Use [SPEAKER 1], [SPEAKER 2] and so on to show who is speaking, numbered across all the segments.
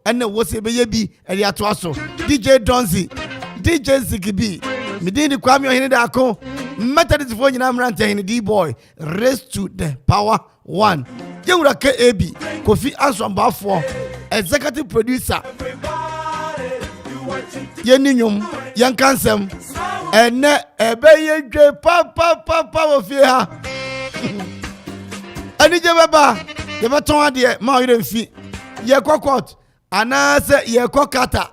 [SPEAKER 1] ene wo se be ye bi e ato aso DJ Donzi DJ Zikibi Midini Kwame Ohene Darko Methodist for nyina mrante Ohene D-boy race to the power 1 Yewura A.K.A. Kofi Answambafo executive producer Yeninyum Yankansem ene ebe ye dwe pa wo fie ha ani je baba ye beton ade ma o mfi ye kokot ana se ye kokata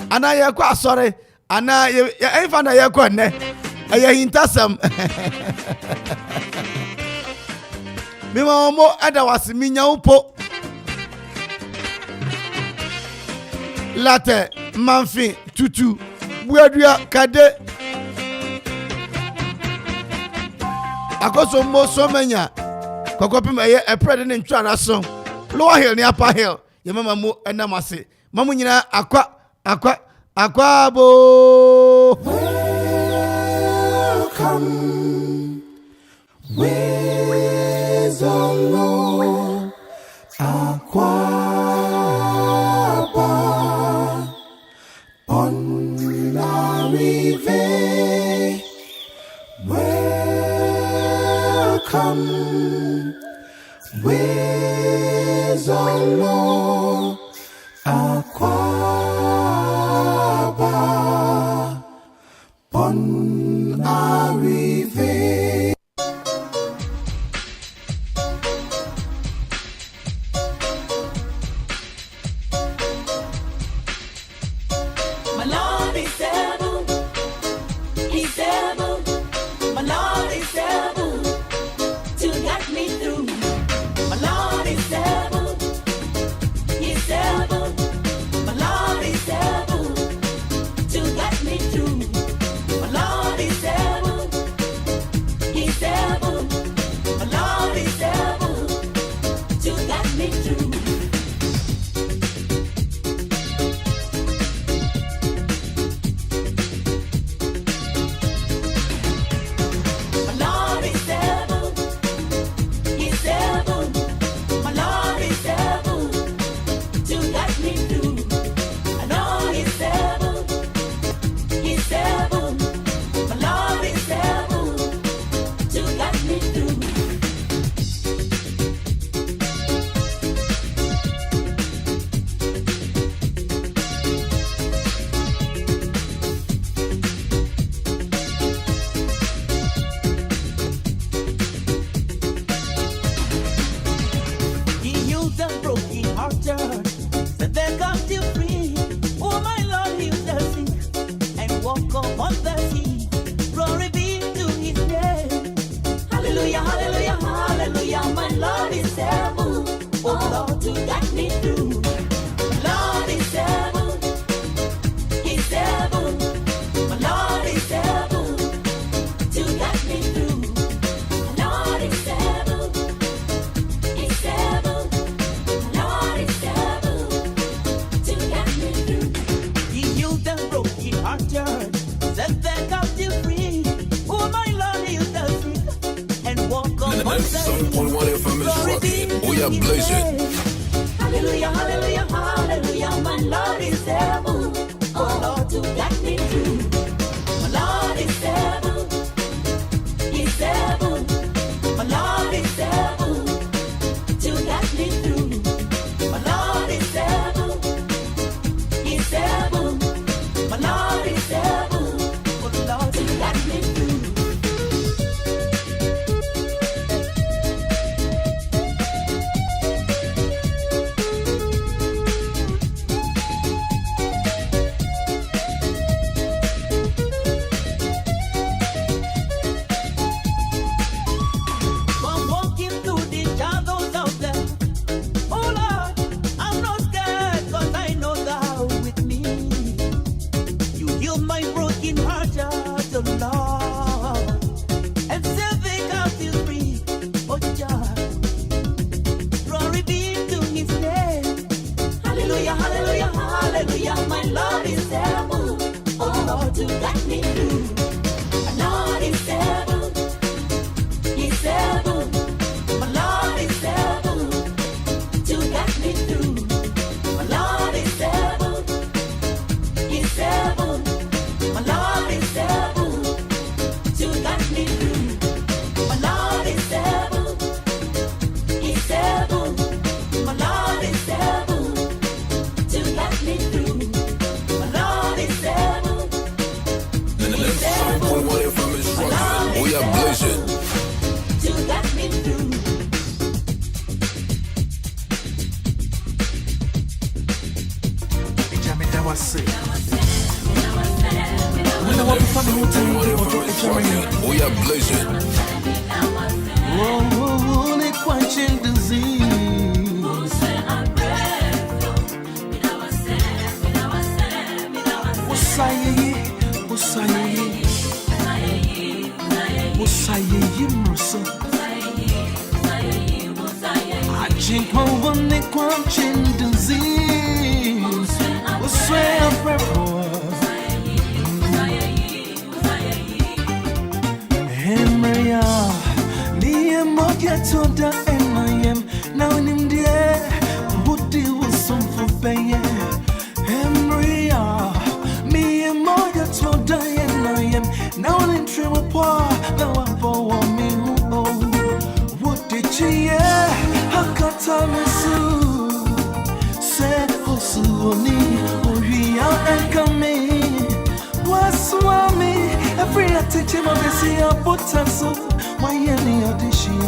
[SPEAKER 1] ana ye ko asore ana ye enfa na ye ko ne eye hintasam mi ma mo ada wasimi nya upo late manfi tutu buadua kade akoso mo so manya kokopim eye epred ne ntwara so lower hill ni upper hill ye mama mo enamase mamu nyina Akwaabo welcome Listowell Akwaaba on la rive welcome Listowell Akwaaba on la rive.
[SPEAKER 2] My Lord is able, He's able. My Lord is able to get me through. My Lord is able, He's able. My Lord is able to get me through. My Lord is able, He's able. My Lord is able to get me through. My Lord is able, He's able. My Lord is able to get me through. I know He's able, He's able. My Lord is able to get me through. He heals the broken hearted, set the captive free. Oh my Lord, heals the sick and walk upon the sea. Glory be to His name. Hallelujah, hallelujah, hallelujah. My Lord is able, oh Lord, to get me through. My Lord is able, He's able. My Lord is able to get me through. My Lord is able, He's able. My Lord is able to get me through. He healed the broken hearted, set the captive free. Oh my Lord, heals the sick and walk upon the sea.
[SPEAKER 3] 97.1 FM is rocking. We are blazing.
[SPEAKER 2] Hallelujah, hallelujah, hallelujah. My Lord is able, oh Lord, to get me through. My Lord is able, He's able. My Lord is able to get me through. My Lord is able, He's able. My Lord is able, oh Lord, to get me through. I'm walking through the shadows out there. Oh Lord, I'm not scared 'cause I know Thou with me. You heal my broken heart, oh Lord, and set the captive free. Oh God, glory be to His name. Hallelujah, hallelujah, hallelujah. My Lord is able, oh Lord, to get me through. My Lord is able, He's able. My Lord is able to get me through. My Lord
[SPEAKER 4] was sick. We don't want to find who tell you to
[SPEAKER 3] Oh, yeah, blazing.
[SPEAKER 4] Oh, they quenching disease. Musaye Musa. I think over the quenching disease. Swear Henry, me and Mokia told her, and I am now in India. What deal was some for pay? Henry, me and Mokia told her, and I am now in Tremor. Now I'm for me. What did she hear? How cut on me soon? Said, oh, Suoni, oh, we are and coming. Was Swami, every attention of the sea of Potasso. Why am I audition?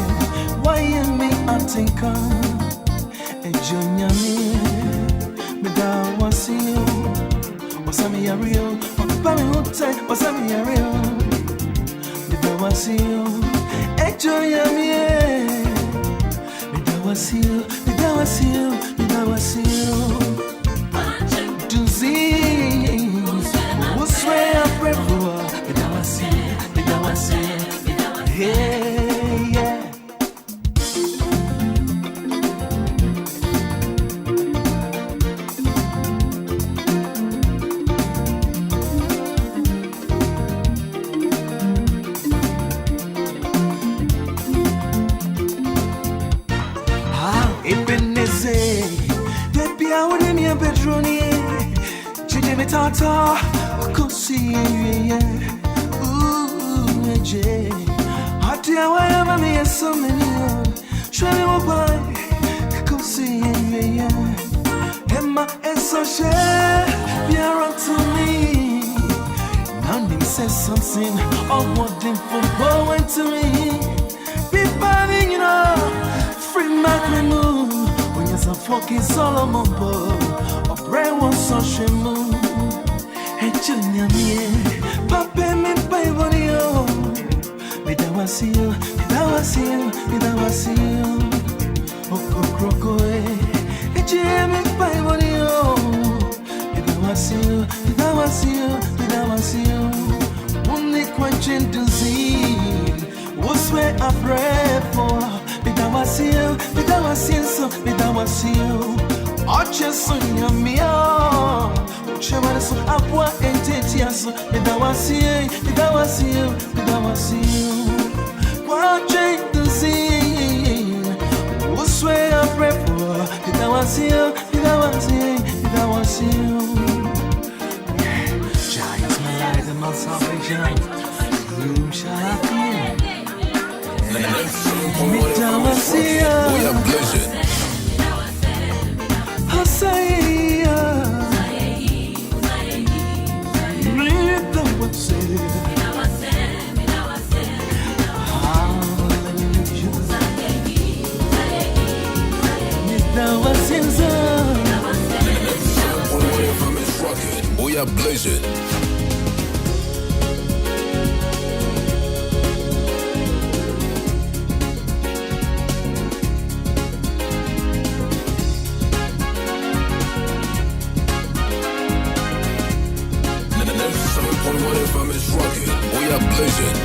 [SPEAKER 4] Why am I Antinka? And Junior me down was you. Was I me a real? Pammy Hotel, was I me a real? Me down was you. And Junior me down was you. Me down was you. Me down was you. To see. Swear I pray for me that was hey, yeah. Ebeneze, baby, I would in your bedroom, Jimmy Tata. See ooh, Jay. I tell why I'm a me so many. Surely will buy. Go see Emma and so share. You're up to me. Now they say something. All what them for going to me. Be burning, you know. Free Mac move. When you're so fucking Solomon boy. Or brain was so shame. Junior me, Papa me pay for you. Me that was you, me that was you, me that was you. Oh, crocodile, Jimmy pay for you. Me that was you, me that was you, me that was you. Only quenching disease was where I pray for. Me that was you, me that was you, so me that was you. Oh, just on your meal. Chamaso apwa entetiaso that was you. What change the scene? What's where I pray for? That was you. Giants my life and my salvation. Room shall I feel? That was you.
[SPEAKER 3] We are blessed.
[SPEAKER 4] I say.
[SPEAKER 3] We are blazing. We are blazing.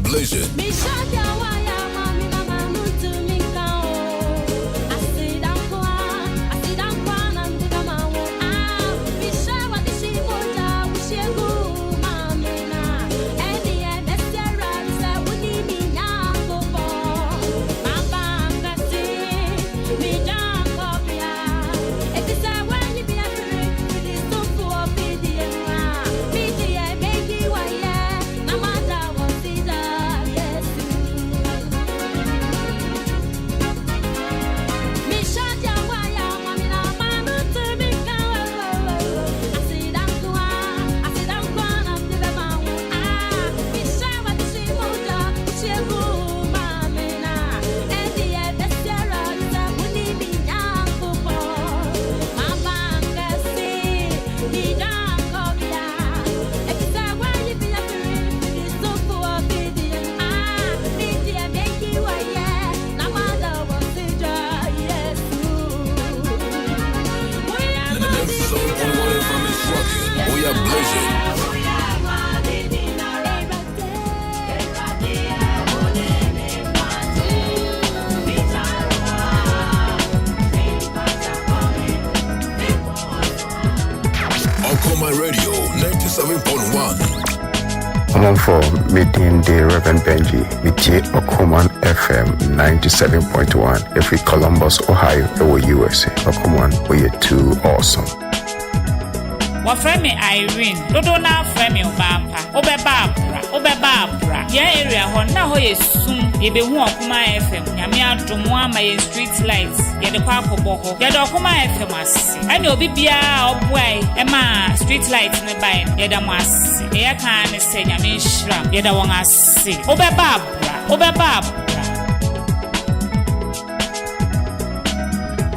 [SPEAKER 3] blazing. We are blazing. Okoman Radio 97.1.
[SPEAKER 5] I'm on for meeting the Reverend Benji with Okoman FM 97.1 every Columbus, Ohio, USA. Okoman, we are too awesome.
[SPEAKER 6] Friend me Irene, Dodo na friend me Obampa, Obebabra, yeah area hon na ho yesum, ye be hu Okoman FM, nyame adomo ama ye street lights, ye de kwa koboho, ye de Okoman FM asisi. Ani obi bia obwai, ema street lights ne bai, ye da mo asisi. E ya kan ne se nyame nhira, ye da won asisi. Obebabra.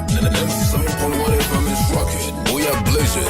[SPEAKER 3] 97.1 FM is rocking. We are blazing.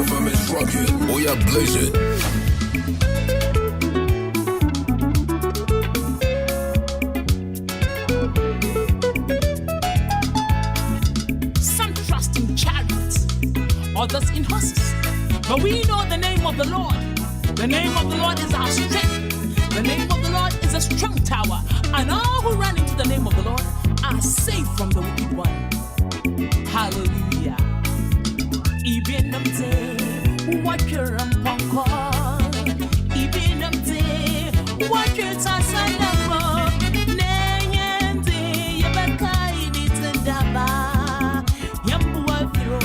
[SPEAKER 3] FM is rocking. We are blazing.
[SPEAKER 7] Some trust in chariots, others in horses. But we know the name of the Lord. The name of the Lord is our strength. The name of the Lord is a strong tower. And all who run into the name of the Lord are safe from the wicked one. Hallelujah. Even them say, what you're on call. Even them say, what you're tossing up. Nayende, Yabakai, it's a daba. Yambu Afro,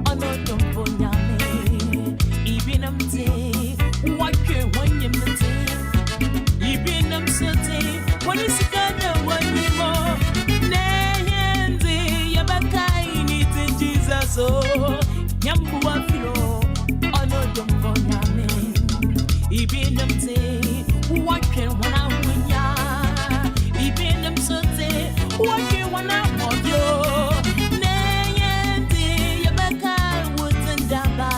[SPEAKER 7] Onotum Ponyame. Even them say, what you're one yam say. Even them say, what is it gonna one more? Nayende, Yabakai, it's in Jesus. Oh, Yambu Afro, Onotum Ponyame. Even them say, what can one out when ya? Even them say, what can one out of you? Nayende, Yabaka, woods and daba.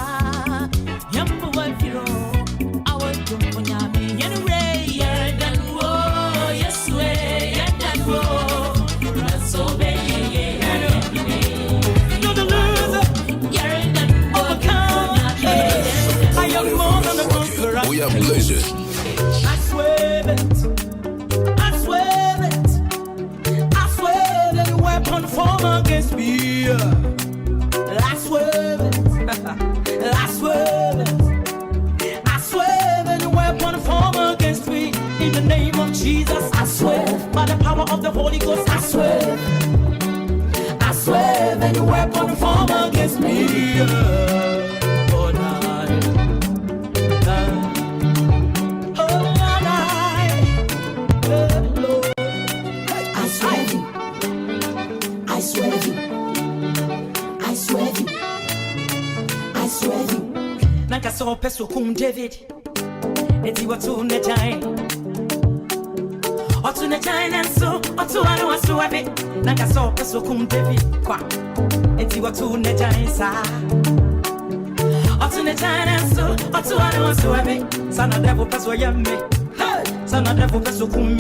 [SPEAKER 7] Yampu Wafiro, our Jumpunami, Yanure, Yadan wo, yes, way, Yadan wo. That's so bad, you're the loser, Yadan overcome. I am more than a conqueror.
[SPEAKER 3] We are blazing.
[SPEAKER 2] I swear it. I swear it. I swear that the weapon formed against me. I swear it. I swear it. I swear that the weapon formed against me. In the name of Jesus, I swear. By the power of the Holy Ghost, I swear. I swear that the weapon formed against me. So peso kum David, eti watu ne giant. Otu ne giant so, otu anu asu abe. Naka so peso kum David kwa, eti watu ne giant sa. Otune China so, Otuana was to me. Son of devil peso yammy. Hey, son of devil peso kume.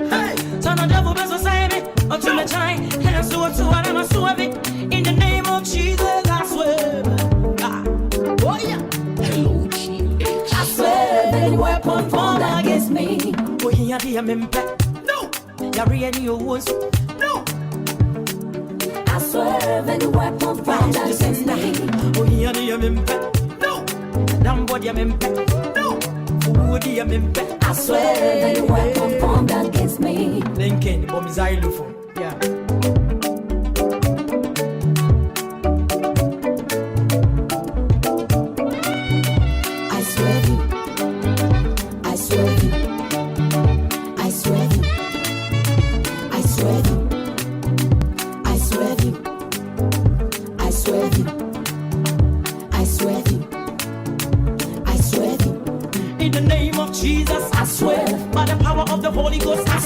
[SPEAKER 2] Hey, son of devil peso say me. Otune China so, Otuana was to me. In the name of Jesus, I swear. Oh yeah. Hello, Jesus. I swear, any weapon formed against me. Oh yeah, dear me. No, you're any ones. No. I swear, any weapon formed against me. Oh yeah, dear me. No, damn body I'm in. No, would you am in? I swear, any weapon formed against me. Then can bomb is xylophone. Yeah. Holy Ghost, I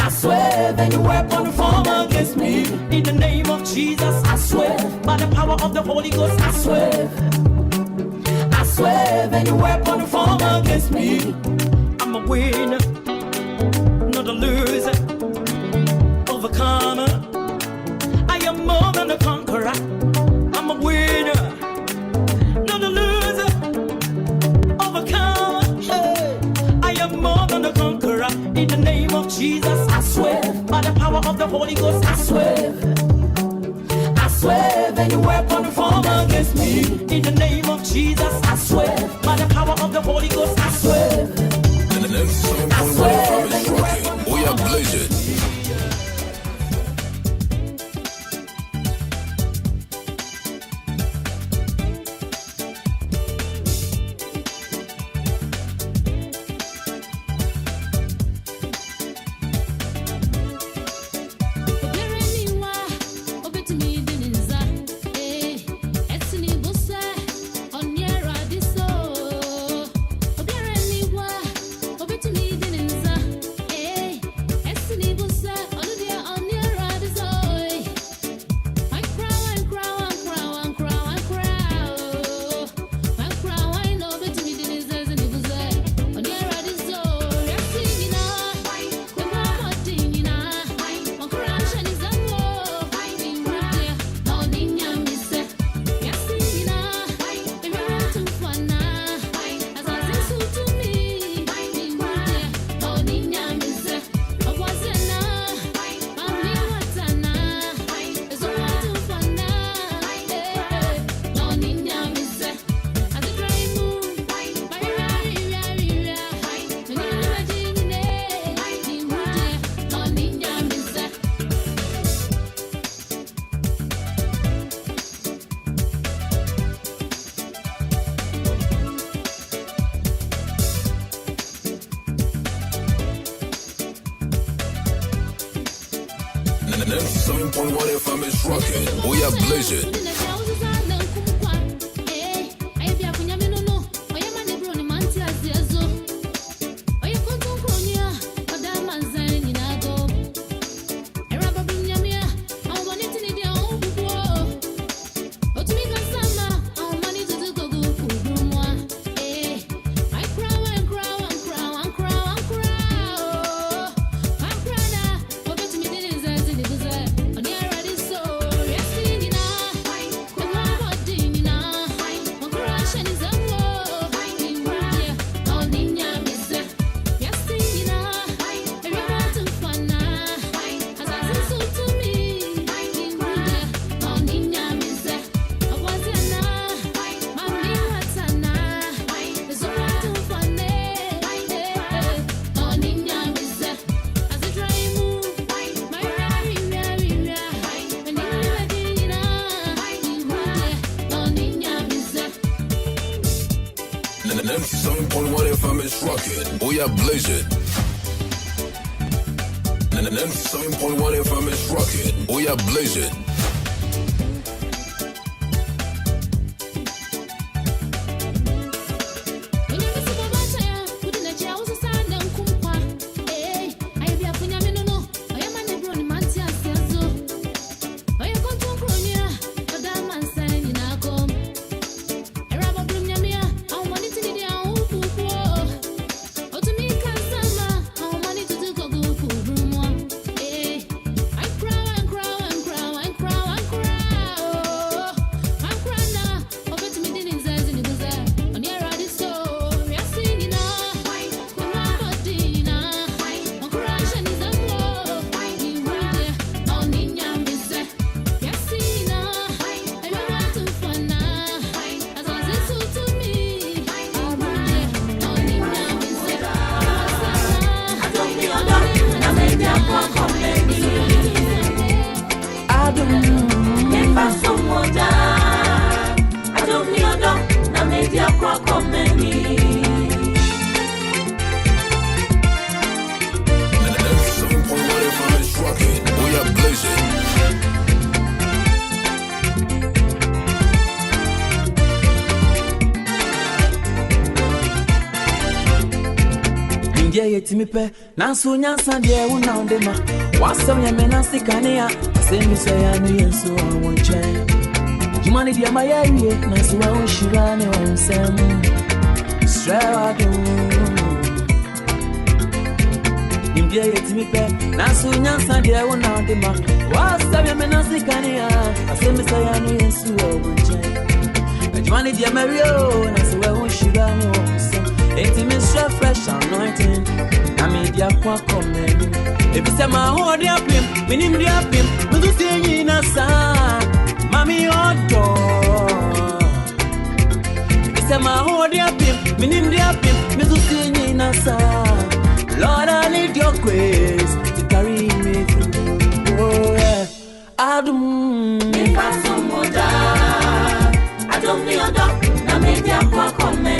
[SPEAKER 2] swear, any weapon formed against me. In the name of Jesus, I swear, by the power of the Holy Ghost, I swear, any weapon formed against me. I'm a winner, not a loser, overcomer. I am more than a conqueror. I'm a winner, not a loser, overcomer. I am more than a conqueror. In the name of Jesus, I swear, by the power of the Holy Ghost, I swear, any weapon formed against me. In the name of Jesus, I swear, by the power of the Holy Ghost, I swear, any weapon.
[SPEAKER 3] We are blazing. And 7.1 FM is rocking. We are blazing. And 7.1 FM is rocking. We are blazing. And 7.1 FM is rocking. We are blazing.
[SPEAKER 4] Nimdia yetimipe, Nansu Nyansan, dear, one on them. What's some Yamenasi Kania? Send me say I knew so I won't change. Jumani dia mayai, Nansu, I won't shirani on Sam. Strado. Nimdia yetimipe, Nansu Nyansan, dear, one on them. What's some Yamenasi Kania? Send me say I knew so I won't change. Jumani dia Mario, Nansu, I won't shirani on Sam. Intimate fresh anointing. I made ya kwa comment. If you say my whole dear pim, minim dear pim, no to see in a son, Mammy Otto. If you say my whole dear pim, minim dear pim, no to see in a son. Lord, I need your grace to carry me through. Oh, yeah. Adum.
[SPEAKER 2] Me pass some more down. I don't need a dog. I made ya kwa comment.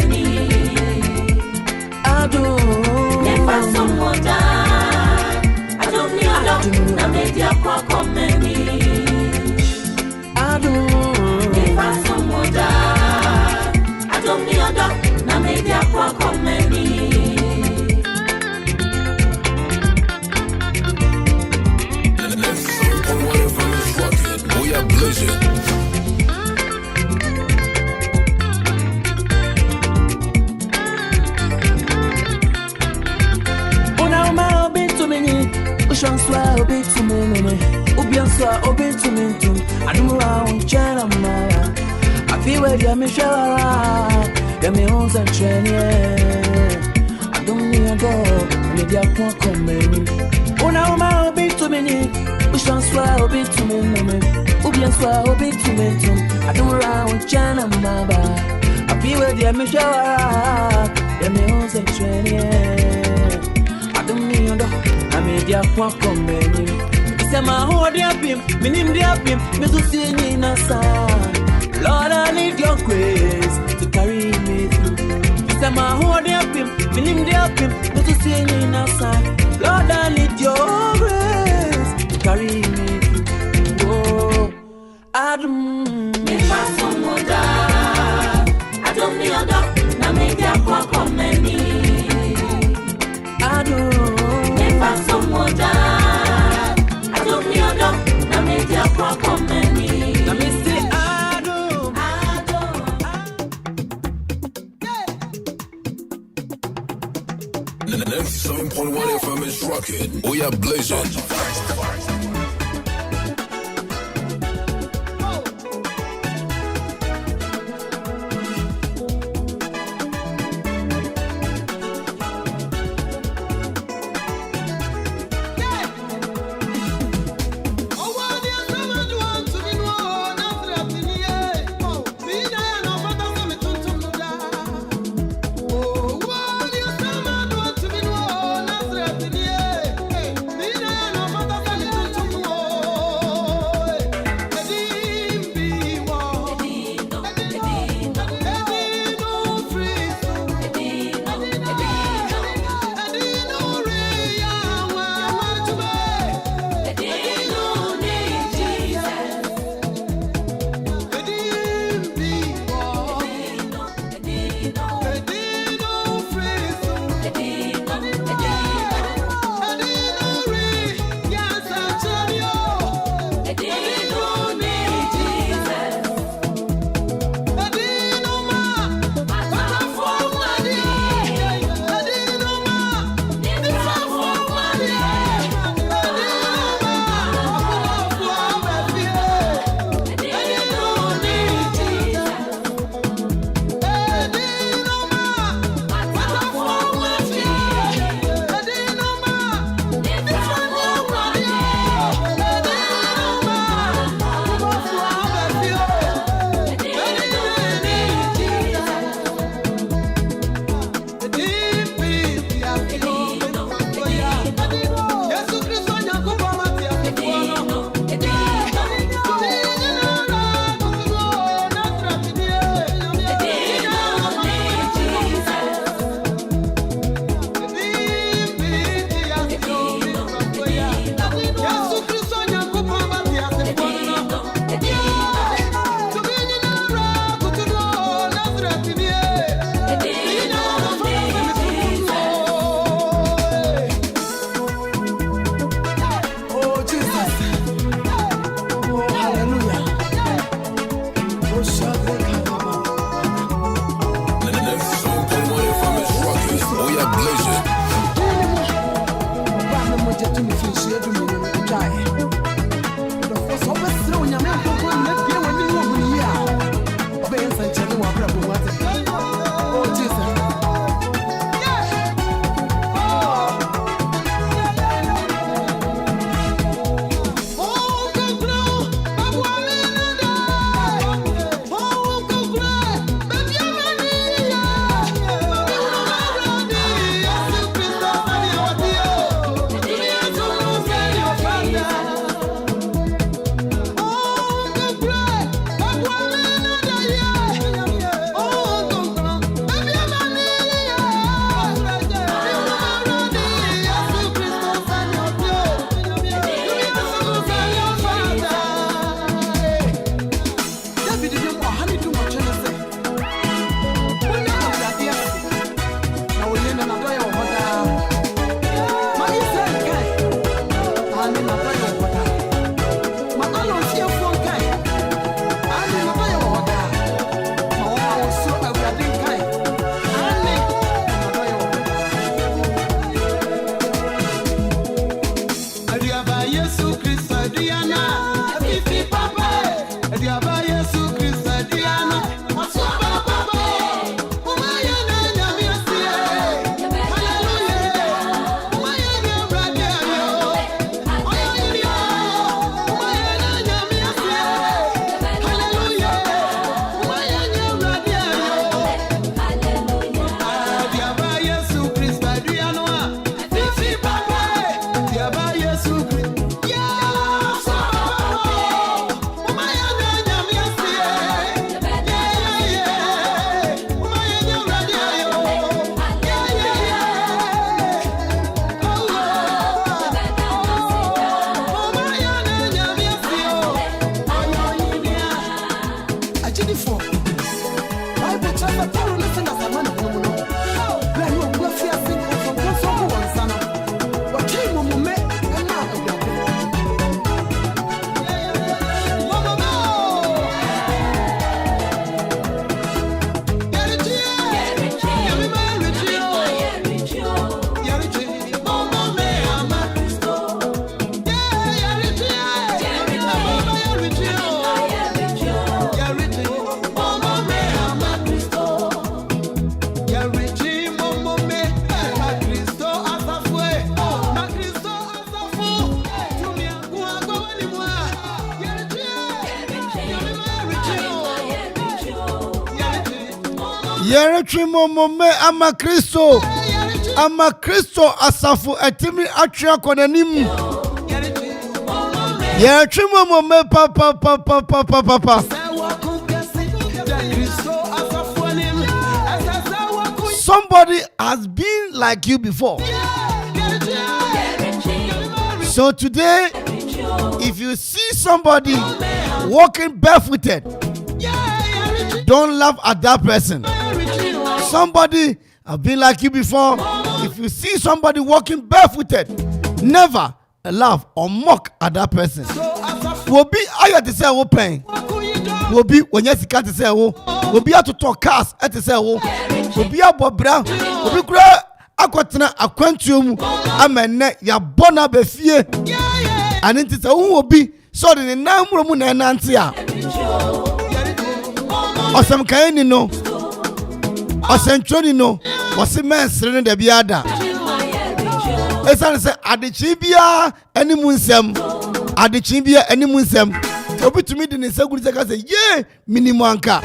[SPEAKER 2] Never someone die. I don't need a dog. I made ya kwa komeni. Never someone die. I don't need a dog. I made ya kwa komeni.
[SPEAKER 3] Let's see whatever is rocking. We are blazing.
[SPEAKER 4] Chanswa obi to me, Ubianswa obi to me too. I don't know China Mara. I feel where you're Michelle. You're my own training. I don't need a dog. Maybe I can't come in. Oh, now my obi to me, Chanswa obi to me, Ubianswa obi to me too. I don't know China Mara. I feel where you're Michelle. You're my own training. I don't need a dog. I made ya kwa komeni. Say my whole dear pim, minim dear pim, me to see in a son. Lord, I need your grace to carry me through. Say my whole dear pim, minim dear pim, me to see in a son. Lord, I need your grace to carry me through. Oh, Adam.
[SPEAKER 2] Me pass some more down. I don't need a dog. I made ya kwa komeni.
[SPEAKER 4] Adam.
[SPEAKER 2] Someone die. I don't need a dog. I made ya kwa komeni.
[SPEAKER 4] Let me say I do.
[SPEAKER 3] The 97.1 FM is rocking. We are blazing.
[SPEAKER 1] Yere twimo me ama Kristo. Ama Kristo asafu etimi atwe akonanim. Yere twimo me papa. Somebody has been like you before. So today, if you see somebody walking barefooted, don't laugh at that person. Somebody has been like you before. If you see somebody walking barefooted, never laugh or mock at that person. Will be ayat to say open. Will be when you can't say will be to talk cast at the say will be a bobra. Will be great. Akwatena akwantuom amenne ya bona befie and it is a obi so the namro mu na nante a osem kan no osentwoni no wose mensere no da biada esan se adechi bia animu nsem adechi bia animu nsem obi tumi di ne seguru se ka se ye minimum anka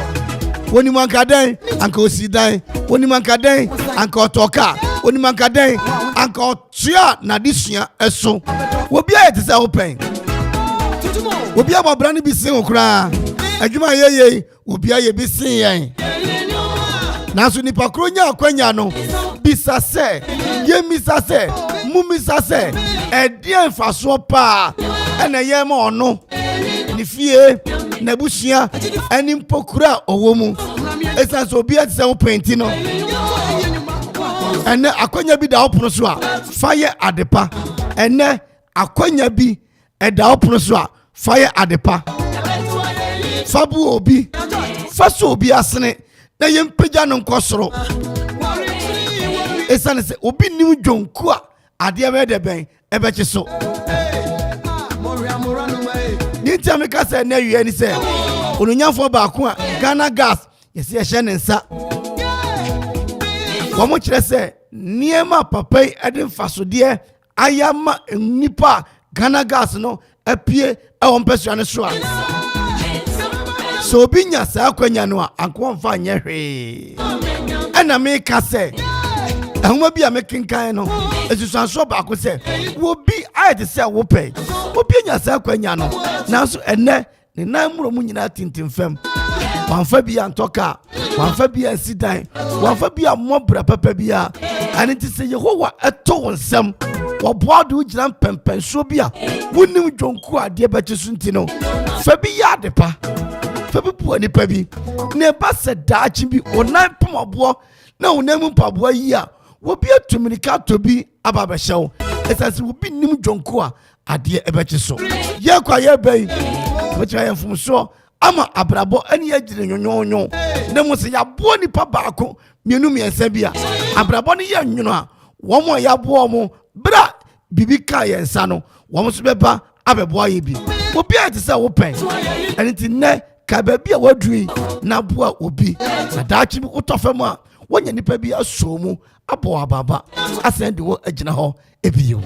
[SPEAKER 1] woni manka den anka osi dan woni manka den anka otoka woni manka den anka otua na disua eso obi ayete se open obi abobra ne bi sin okura adwuma yeye obi aye bi sin yen naso nipa kro nya akwanya no bisa se ye misa se mu misa se edie mfaso pa ena ye ma ono ni fie na busia ani mpokura owomu esa so bia tse wo penti no ene akonya bi da opono so a fire adepa ene akonya bi eda opono so a fire adepa fabu obi faso obi asene na yempagya no nkosoro esa ne se obi nim dwonku a ade ebe de ben ebeche so Ninti ameka se na wiye ni se ononyafo baako a Ghana gas yesi ehye ne nsa wo mo kire se niema papai ede mfasode ayama nipa Ghana gas no apie e mpesua ne so a so obi nya sa akwanya no a anko mfa anye hwe ena me ka se ahoma bi a mekenkan no esusanso baako se wo bi ayete se wo pe obi nya sa akwanya no nanso ene ne namuro mu nyina tintimfam wanfa bi antoka wanfa bi ansidan wanfa bi amobra papa bi a ane ti se Yehowa eto wonsam wo boado ugina pempenso bi a wonim dwonku ade beche sunti no fa bi ya depa fa bi bu ani pa bi ne ba se daachi bi onan pomobo na onam mpaboa yi a wo bi atumnika to bi aba be hyew esase wo bi nim dwonku a ade ebeche so ye kwa ye bai wecha ye mfumso ama abrabo ani ye gire nyonyonyo ne mo se ya bo nipa baako mienu miensa bia abrabo ne ye nwono a wo mo ya bo mo bra bibi ka ye nsa no wo mo so beba abebo aye bi obi a te se wo pen ani ti ne ka ba bia wadui na bo a obi na daachi bi utofam a wonya nipa bi aso mu abo ababa asende wo agina ho ebiyo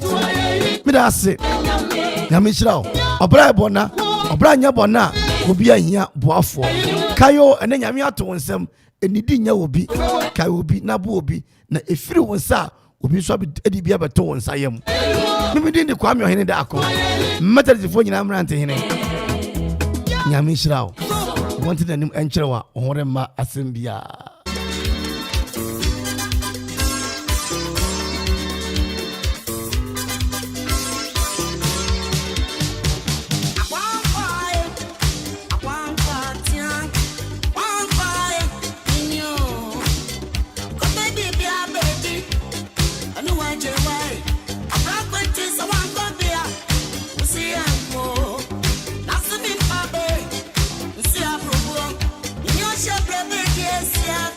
[SPEAKER 1] mida ase nyame hyira obra ebona obra nya bona obi ahia boafo kayo ene nyame ato wonsam enidi nya obi kayo obi na bo obi na efiri wonsa obi so edi bia beto wonsa yam mimi di Kwame Ohene Darko mmetarifo nyina mrante hene nyame hyira wonte danim enkyerwa ohore ma asembia
[SPEAKER 8] Yeah.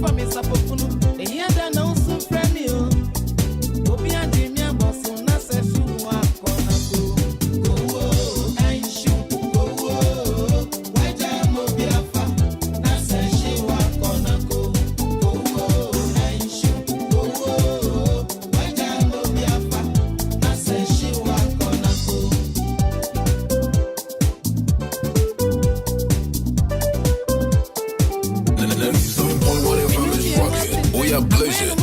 [SPEAKER 8] for me, Sapofunu. The year that no so friendly. Obi and Jimmy and Boston, I said, you are gonna go. Go, and shoot. Go, why jam Obi Afa? I said, she was gonna go. Go, and shoot. Go, why jam Obi Afa? I said, she was gonna go.
[SPEAKER 3] We are blazing.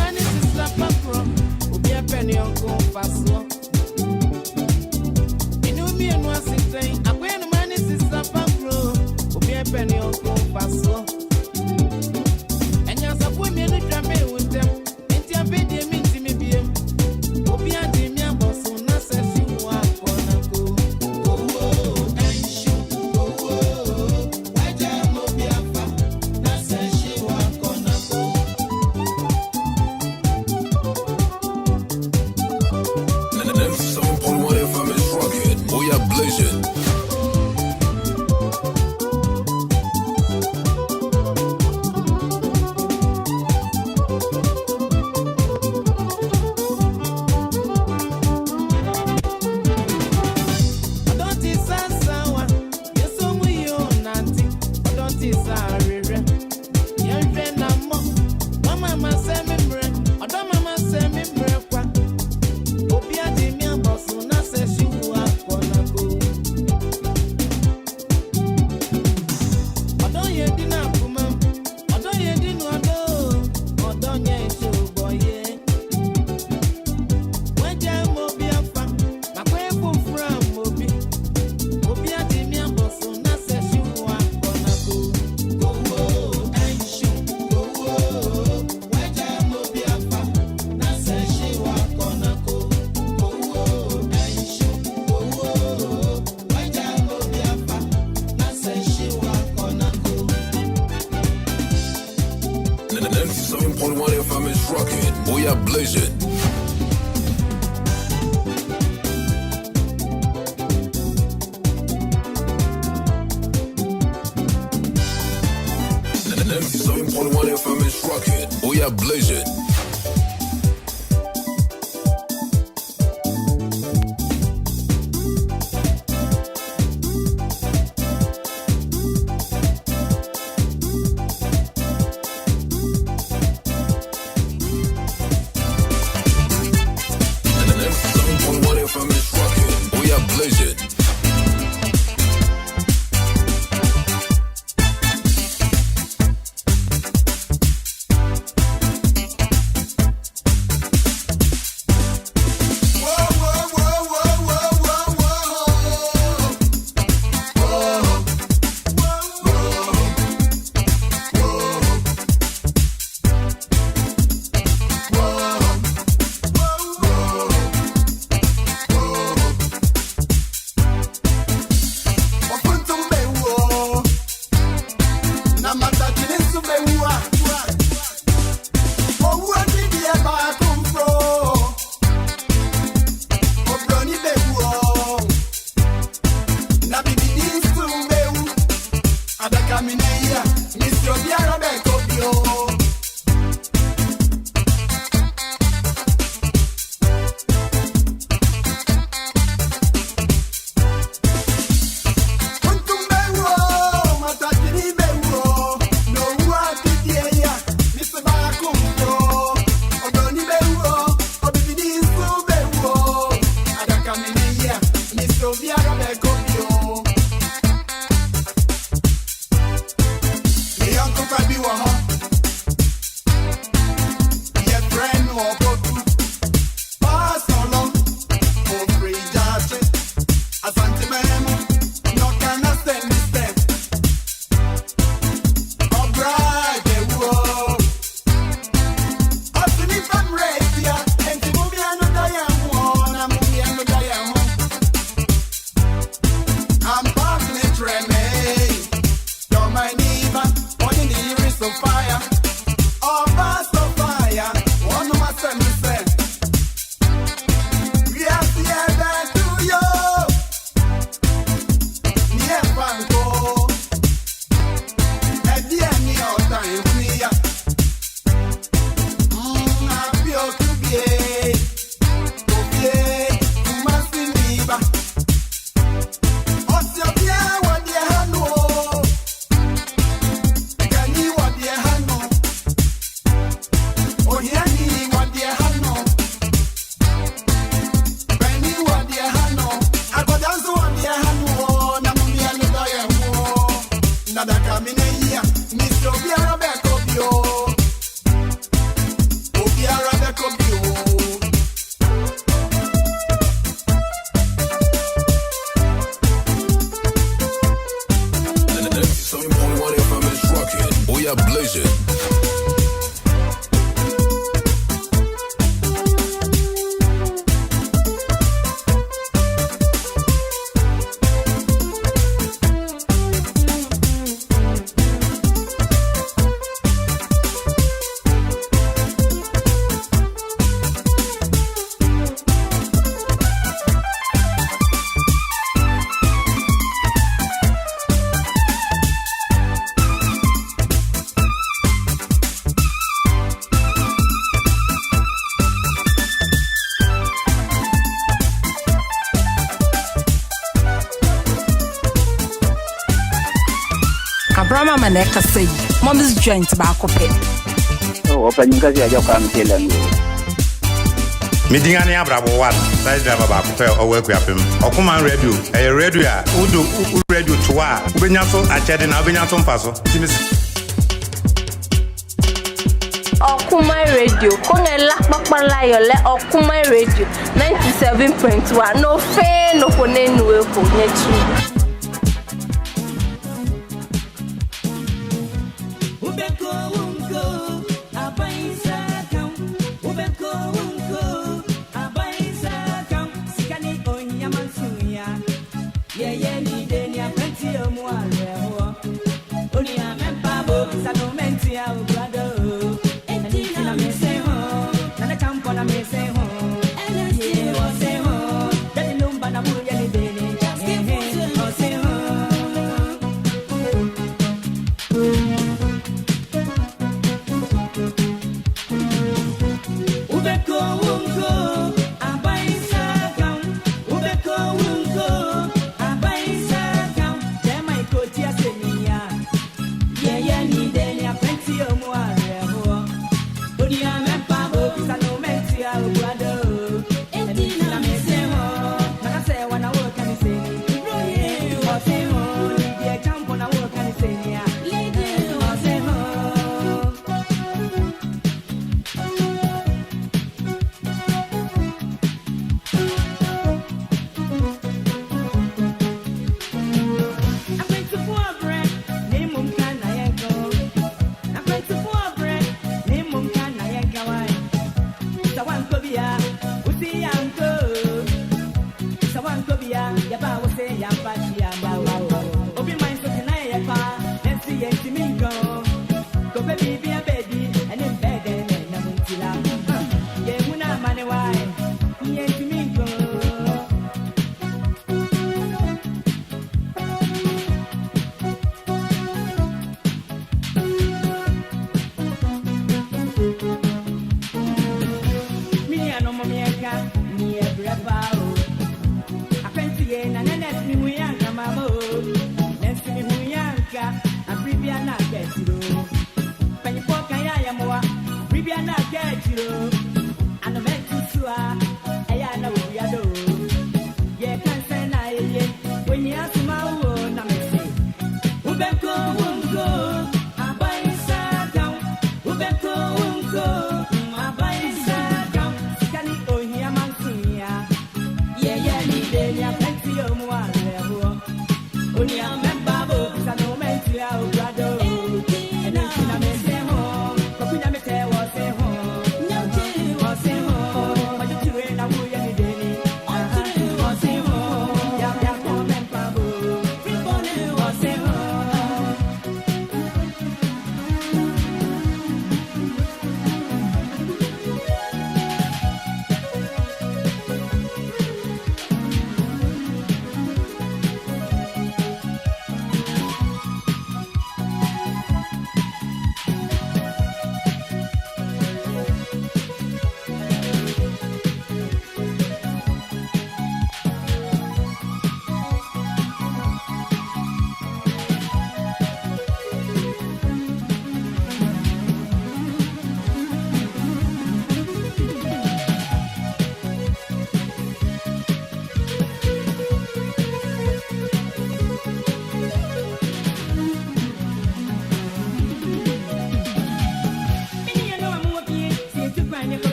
[SPEAKER 3] We are blazing. And 97.1 FM is rocking. We are blazing.
[SPEAKER 9] mama na ekasa yi. Mom's joint ba akope.
[SPEAKER 10] Oh, open you guys are come tell me.
[SPEAKER 11] Midingani abrabo one. Sai driver ba akope o work yapem. Okoman radio. E radio a udo radio to a. Ubenya so achede na ubenya so mfaso.
[SPEAKER 12] Okoman radio. Kongela pakpala yole Okoman radio 97.1. No fe no kone nuwe ko nyechi.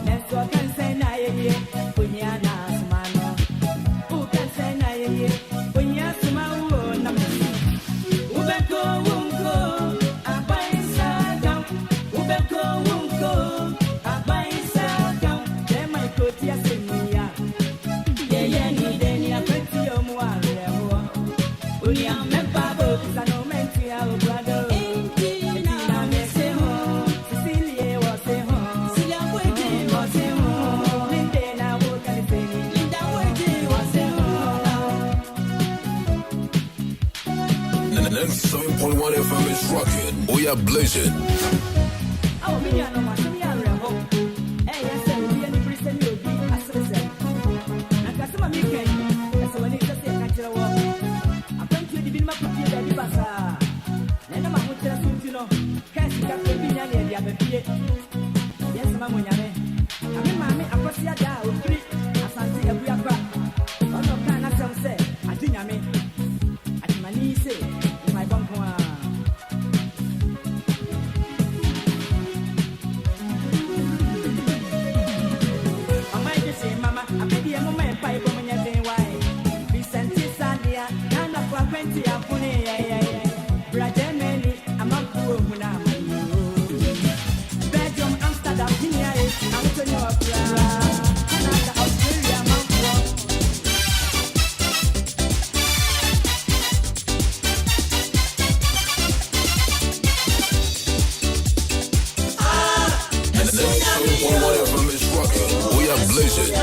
[SPEAKER 8] Let's go.
[SPEAKER 3] 97.1 FM is rocking. We are blazing.
[SPEAKER 2] Oh, me, I know my son, I remember. Hey, I said, we are the Christian, you'll be a citizen. And customer me came, and so when it just said, I walk. I'm going to the Bilma computer, the bazaar. And I'm going to tell you, can't you have to be any of the other day? Yes, Mamma, I mean, Mammy, I was here down, three. I fancy a real crap. Oh, no, can I say, I think I mean, I think my niece say, my bunk one. Mama, I may be a moment by woman at the way. Vicente Sandia, and of our 20 and Pune, Brother Manny, I'm not poor when I'm Belgium, Amsterdam, Kenya, Antonio, Canada, Australia, Mount
[SPEAKER 3] And the 97.1 FM is rocking. We are blazing.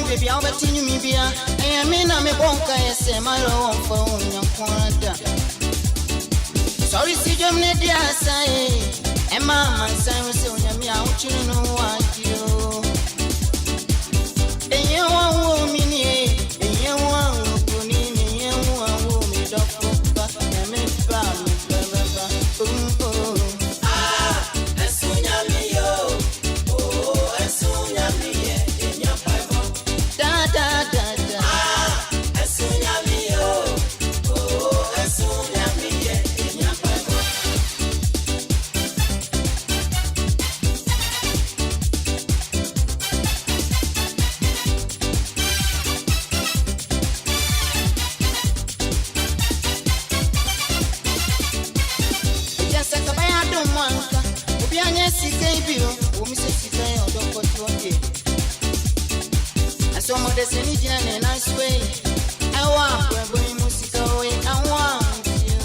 [SPEAKER 8] Baby, I'll bet you me be a I mean, I'm a bonka, I say my own phone, young Quanta. Sorry, see them, Nadia, say, and Mamma, Simon, so me out, you know what you. And you won't mean it, and you won't go near me, and you won't me, doctor, but I may family, as soon as me, oh, as soon as me. There's any in a nice way. I want to bring music away. I want you.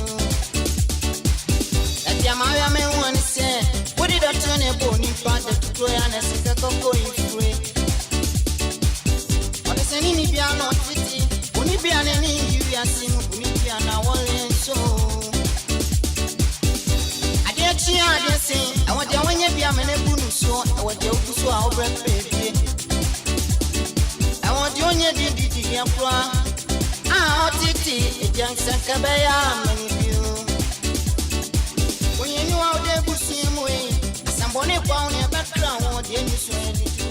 [SPEAKER 8] That Yamaya may want to say, what did I turn a bony part of the toy and a sister going free? What is any piano city? Only piano you are seeing, only piano walling so. I dare cheer, I dare sing. I want you when you be a man, so I want you to our breath, baby. Onye di ya kwa otiti ejansa kabaya mani onye ni wa ode busi mu yi asambone kwa onye background de ni so edi tu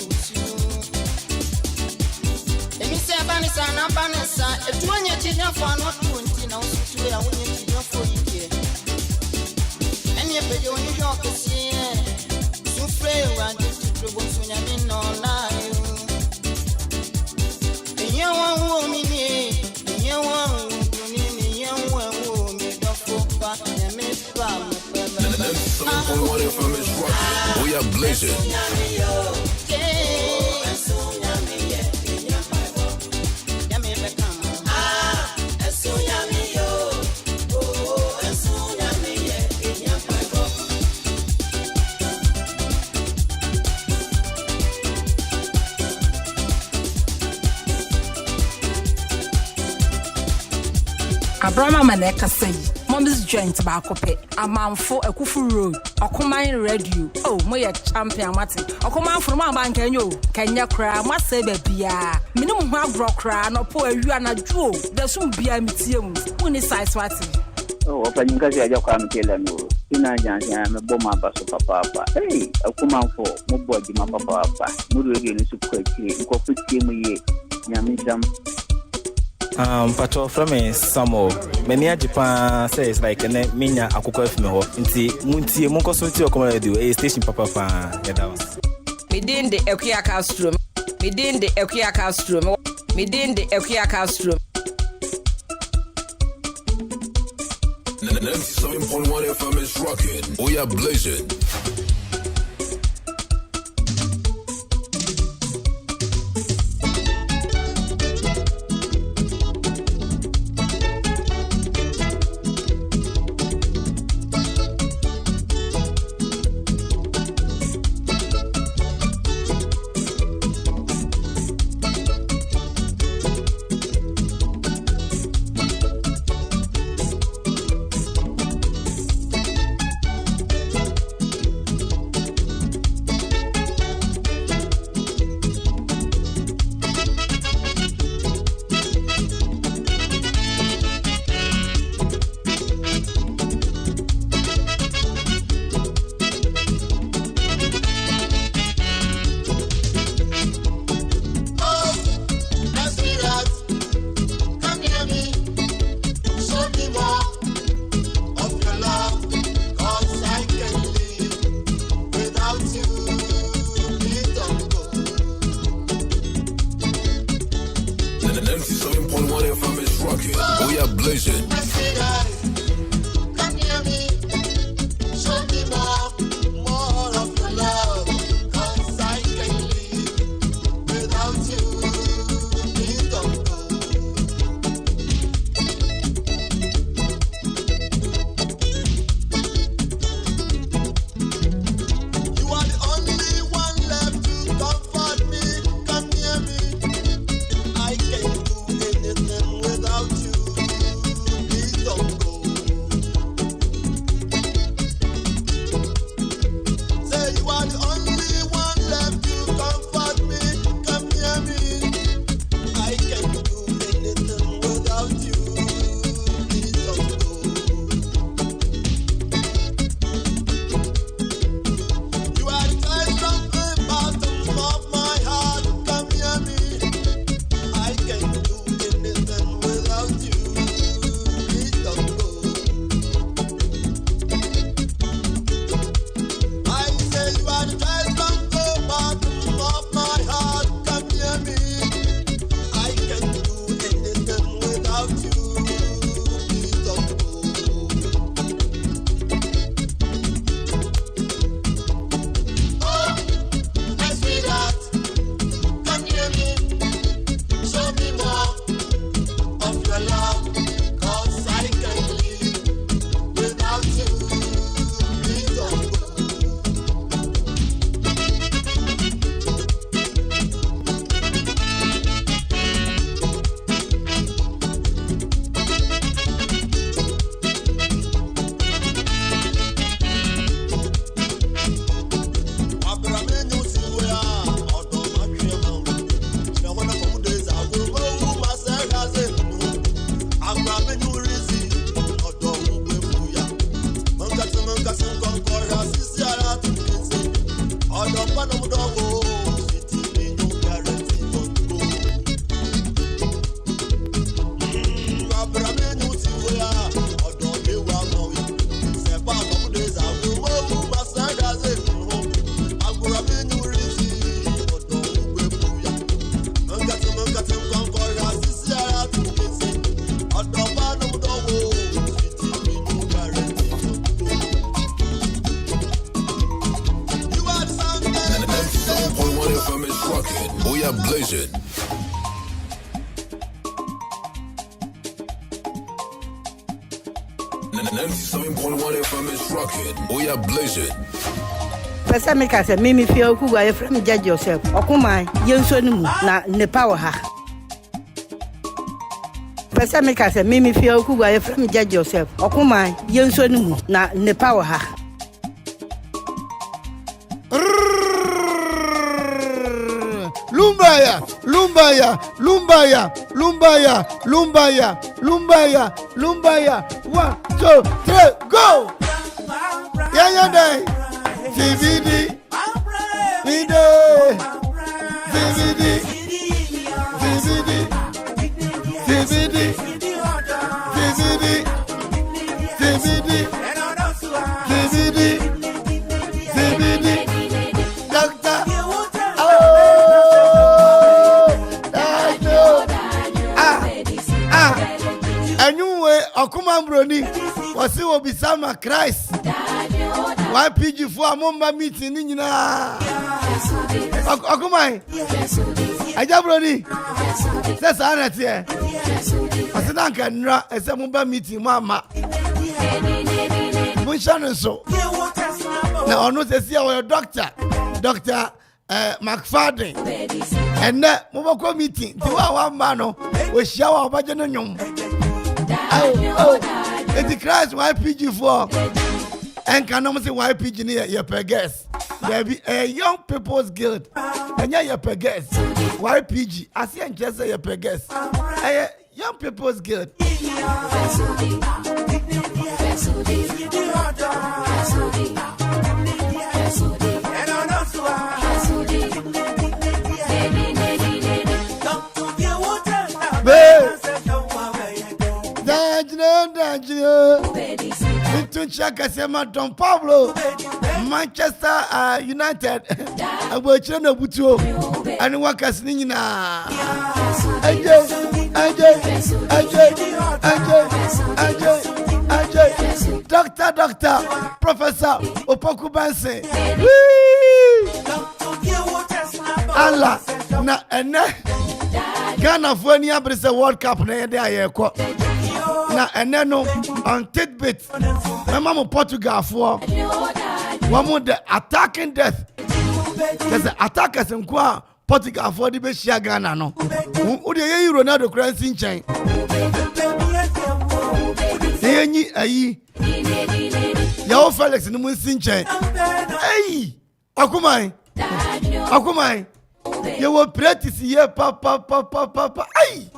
[SPEAKER 8] emi se banisa na banisa etu onye tinya fa no 20 na osutu ya onye tinya fo yike eni ebeje onye yo kesi sufre wa de tu bo sunya mi no na yo.
[SPEAKER 3] We are blazing.
[SPEAKER 9] Abraham Maneka say, Mom's joint back up it. A man for a Kufu road. Okoman radio. Oh, my champion, Martin. Okoman from my bank and you. Kenya cry, must say, baby. Minimum have rock cry, no poor you and a jewel. There soon be a museum. When is size watching.
[SPEAKER 10] Oh, wafanyikazi hawajakuwa mtela no. Ina janja ameboma baso papa. Hey, Okoman for muboji mapapa. Muri yeye ni sukweti. Nko kuti mu ye. Nyamisam.
[SPEAKER 13] Patrol from me Samo. Many a Japan says like a minya akoko from ho. Nti munti munko so ti Okoman radio a station papa ya dawas.
[SPEAKER 9] Within the A.K.A. Castro. Within the A.K.A. Castro. Within the A.K.A. Castro.
[SPEAKER 3] 97.1 FM is rocking. We are blazing. We are blazing.
[SPEAKER 14] Come near me, show me more of your love, 'cause I can live without you. Please don't go. You are the only one left to comfort me. Come near me, I can't do anything without you. Please don't go. Say you are the only one left to comfort me. Come near me, I can't do anything without you. Please don't go. You are the place from the bottom of my heart. Come near me, I can't do anything without you. Please don't go. I say you are the place from the bottom of my heart. Come near me, I can't do anything without you. Please don't go. Oh, my sweetheart, come near me, show me more of your love, 'cause I can't live without you. Please don't go.
[SPEAKER 3] We are blazing. And 97.1 FM is rocking. We are blazing.
[SPEAKER 15] Pesa meka se mimi fie okugu aye from judge yourself. Okoman yenso ni mu na ne power ha. Pesa meka se mimi fie okugu aye from judge yourself. Okoman yenso ni mu na ne power ha.
[SPEAKER 1] Lumbaya, Lumbaya, Lumbaya, Lumbaya, Lumbaya, Lumbaya, Lumbaya. 1, 2, 3, go. Yeah, day. CVD. CVD. Doctor. Anyway, Okoman Brony was he will be Sama Christ. Why PG for a moment meeting in Okoman? Aja Brony says Anna here. I said, I can run as a mobile meeting, Mama. Bunshan so now, no, say, our doctor, Dr. McFadden, and that mobile meeting. Do our man we shower Bajanum. Oh, it's the Christ YPG4 and can almost say YPG near your per guest. There be a young people's guild and your per guest. YPG, I see and just say your per guest. A young people's guild. Into Chakasema Don Pablo, Manchester United, Abuchano Butu, and Wakas Nina. Doctor, Professor Opoku Banse. Allah, na ene Ghana for any Abrisa World Cup na there na ene no on tidbit. My mama Portugal for one the attacking death. There's the attackers in Kwa Portugal for the best Ghana no. Who the Ronaldo Christ in chain. Yenyi ayi Yao Felix in the moon chain. Hey, Okoman. You will practice here, papa. Ay!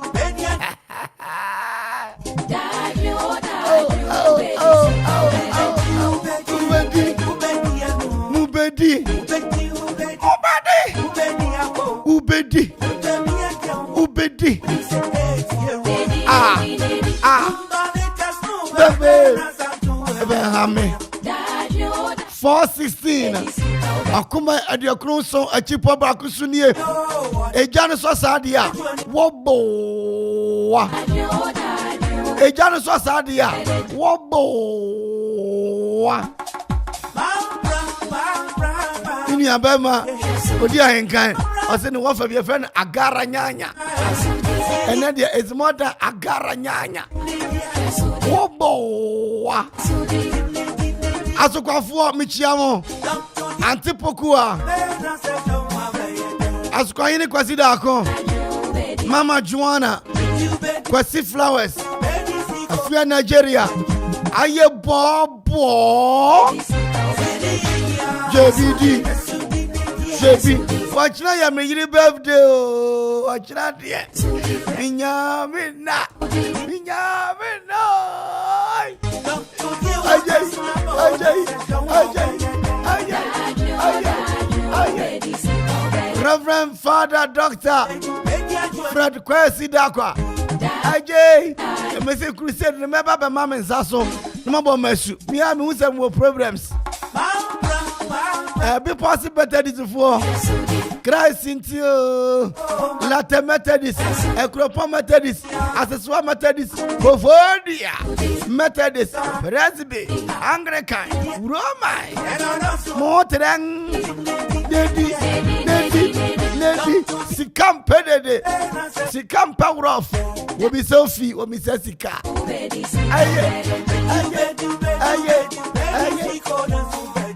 [SPEAKER 1] Ubedi. Bebe. 416. Akuma adiakron so achipo ba kusunie. Ejane so sadia. Wobo. Ejane so sadia. Wobo. Ini abema odi ahenkan. Ose ni wofa bi friend agara nyanya. Ene dia is more than agara nyanya. Wobo. Asukwafuo michiamo Antipokua Asukwayini Kwasi Darko Mama Joanna Kwasi Flowers Afia Nigeria Aye Bobo JBD Wachina ya meyiri birthday o Wachina die Minyamina Reverend Father Doctor Fred Kwesi Darko Ajay Mese crusade remember by mama Zaso Number mesu me am who some more problems be possible better this for Christ into Latte Methodist, Ekropo Methodist, Accessoire Methodist, Bovodia, Methodist, Presby, Anglican, Roman, Mortran, Nedi, Sikam Pedede, Sikam Power off, will be Sophie, will be Sessica.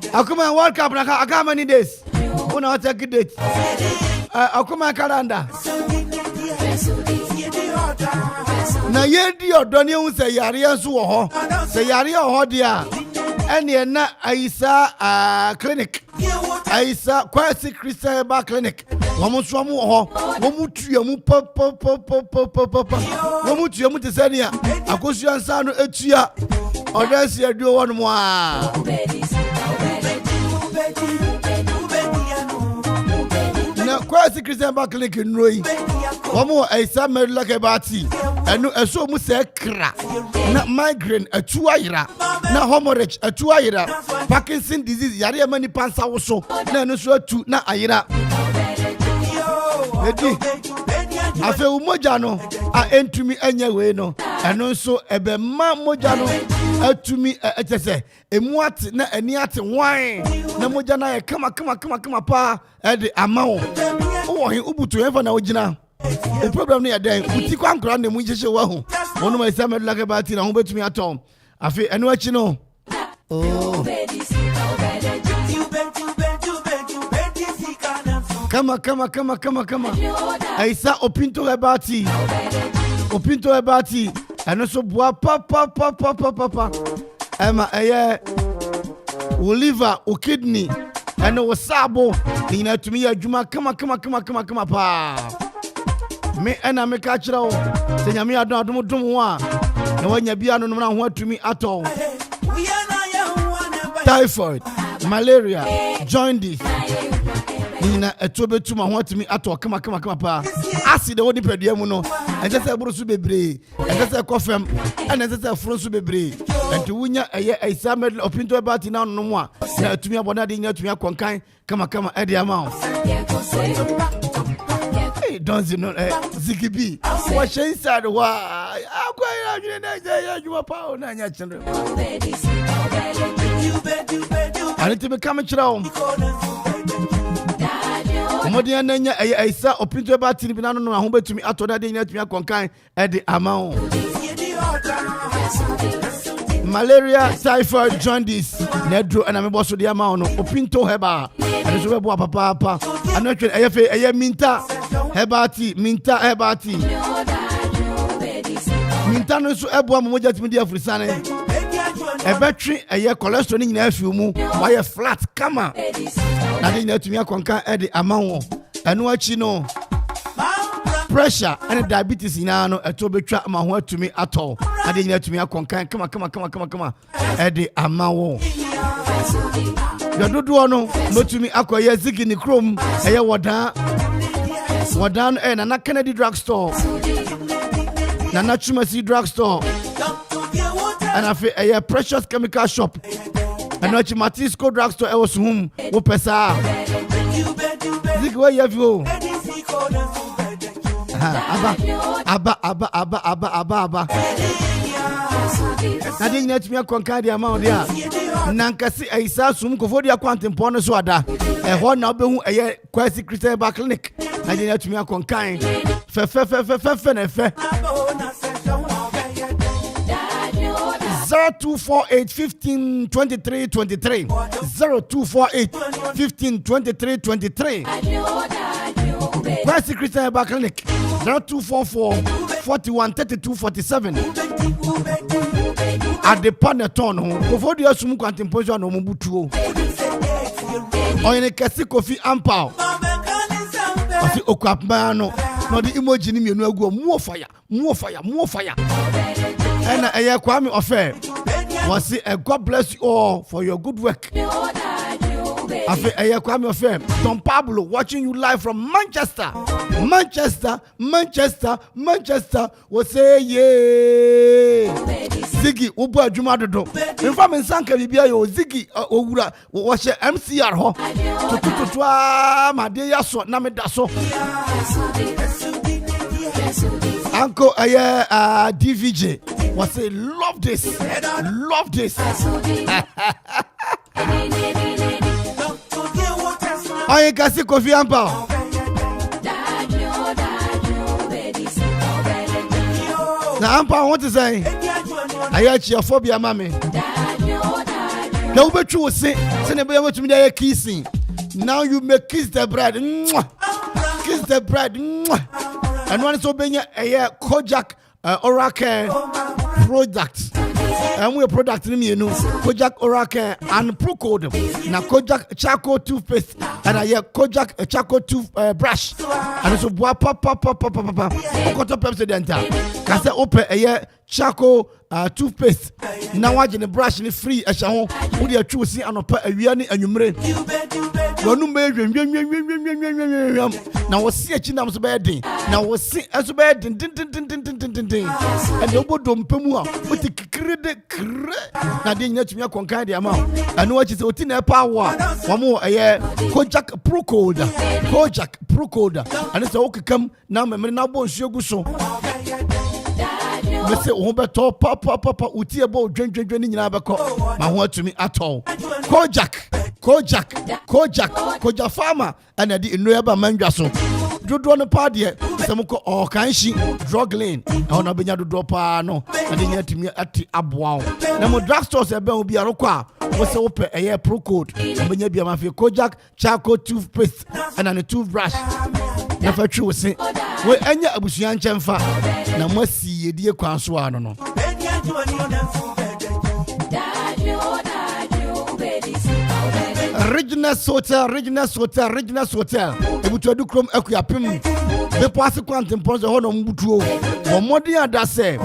[SPEAKER 1] Okoman World Cup, I got many days. Who not take a date? Okoman calendar. Na yedi odoni un se yare nso wo ho. Se yare ho dia. Ene na Aisa clinic. Aisa Kwesi Christian Bar clinic. Womu swamu ho. Womu tuyamu papa. Womu tuyamu tisania. Akosu ansano etua. Odesi aduo wonu mo a. Na kwasi Christian Bank Clinic nroi. Womu aisa medula ke bati. Enu eso mu se kra. Na migraine atu ayira. Na hemorrhage atu ayira. Parkinson disease yare mani pansa woso. Na enu so atu na ayira. Edi. Afe umoja no a entumi enye we no. Enu so ebe ma moja no atumi etese emu ate na ani ate wan na moja na ye kama pa e de amawo. Wo he ubutu enfa na ogina. The problem no yɛdan uti kwankora na mu nhyehyɛ wa ho wono ma isa medula ke bati na ho betumi atɔ afi eno achi no kama isa opinto ebati eno so boa pa ema eye wo liver o kidney eno wo sabo ina tumi adwuma kama pa me ena me ka kira wo se nyame adom ho a na wanya bia no na ho atumi atɔ typhoid malaria jaundice nina etobetuma ho atumi atɔ kama pa acid wo dipadua mu no ense se buru so bebre ense se kofem ena ense se furo so bebre enti wunya eye isa medal opinto ebati na no mo a na atumi abona de nya atumi akonkan kama e de ama don't you know Zikibi what she said wa akwa ya na ya juma pa na nya chenre ani te be kam chirawo omodi ananya aisa opinto ba tini bi na no ho betumi atoda de nya atumi akonkan e de ama malaria typhoid jaundice nedro ana me boso de ama no opinto heba ani so be bo papa anotwe eye minta hebati minta no so eboa moja timi dia furisane ebetwe eye cholesterol ni nyina afiu mu why flat kama na de nyina tumi akonka e de amawo eno achi no pressure and diabetes ina no eto betwa ma ho atumi atɔ ade nyina tumi akonka kama e de amawo yododo no motumi akoye zigini krom eye Wadan Nana Kennedy drugstore, Nana Chumasi drugstore, and I feel a precious chemical shop, and not Matisco drugstore. I was whom Wopesa. Zik where you have you. Abba. I didn't let me a conquer the amount there. Nankasi Aisa Sum Kovodia Quantum Ponosuada, a one number who a quasi Christian Bank Clinic. I didn't let me a conquer. Fe 0248 15 23 23 0248 15 23 23 Quasi Christian Bank Clinic 0244 41 32 47 at the Paneton, before the Asum Quantimposition on Mubutu. Or in a Cassi Coffee Ampao. I see Okapmano, not the emoji you know go more fire. And a Kwame affair was it a God bless you all for your good work. I feel a Kwame affair. Don Pablo watching you live from Manchester. We say yeah. Ziggy, Ubu Jumaddo. In fact, in Sanka Bibia, Ziggy, Ura, watch MCR ho. To my dear so, Namidaso. Uncle DVJ was say, love this. I ain't got sick of Yampa. Now, Ampa, what to say? I had your phobia, mammy. No, but you will say, send a baby to me, they are kissing. Now you may kiss the bread. Kiss the bread. And one is obeying a Kojak Oracle product. and we product in me, Kojak Oracle and Procode, na Kojak Charcoal toothpaste, and I hear Kojak Charcoal tooth brush, and so papa, Okoto Pepsi Dental, Casa Ope a year charcoal toothpaste. Now watching the brush in free as a home, would you choose and a wiani and you made. Now was see a chinam's bedding. Now was see as a bed, and nobody don't pemua with the credit. Now didn't let me conquer the amount. And what is the power? One more a year. Kojak Procode, Kojak Procode, and it's okay come now. Me now bon shoguso. Me say o beto papa uti ebo dwen ni nyina beko ma ho atumi atọ Kojak farmer and the Nueva Mangaso. Dodo no pa de semko o kanshi drug lane e na benya dodo pa no and nya timi ati aboa na mo drugstores e ben obi arokọ a wo se wo pe eye Procode benya bia ma fe Kojak charcoal toothpaste and a toothbrush na fa twi wo se we anya abusuan nkyemfa na mo si yedie kwan so ano no Regional Hotel. Ebutu adu krom akuyapem. Be pass quantum pose ho no mbutuo. Wo modi adase.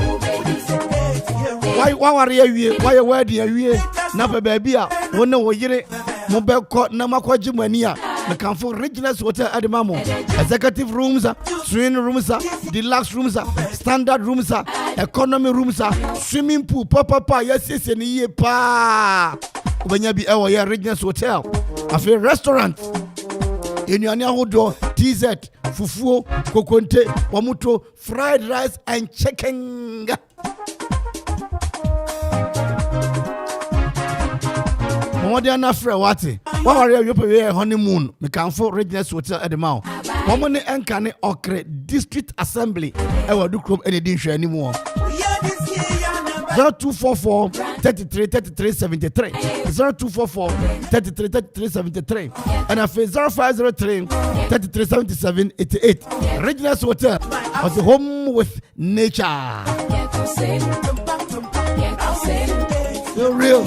[SPEAKER 1] Why ware awie, why wedding awie. Na pe ba bia wo ne wo yire mo be ko na makwaji mani a. Me kan for Regional Hotel ademamo. Executive rooms, twin rooms, deluxe rooms, standard rooms, economy rooms, swimming pool, papa yes ni ye pa. Ubenya bi ewo ya Regional Hotel. Afi restaurant. Enyane ahodo TZ, fufuo, kokonte, wamuto, fried rice and chicken. Modi na frɛ wate wa ware yope we honeymoon me kanfo Regional Hotel edema wo mo ne enka ne Okre District Assembly e wadu krom ene di hwe animu 0244 33 73 0244 33 73 and a 0503 33 77 88 Regional Hotel was the home with nature. So real.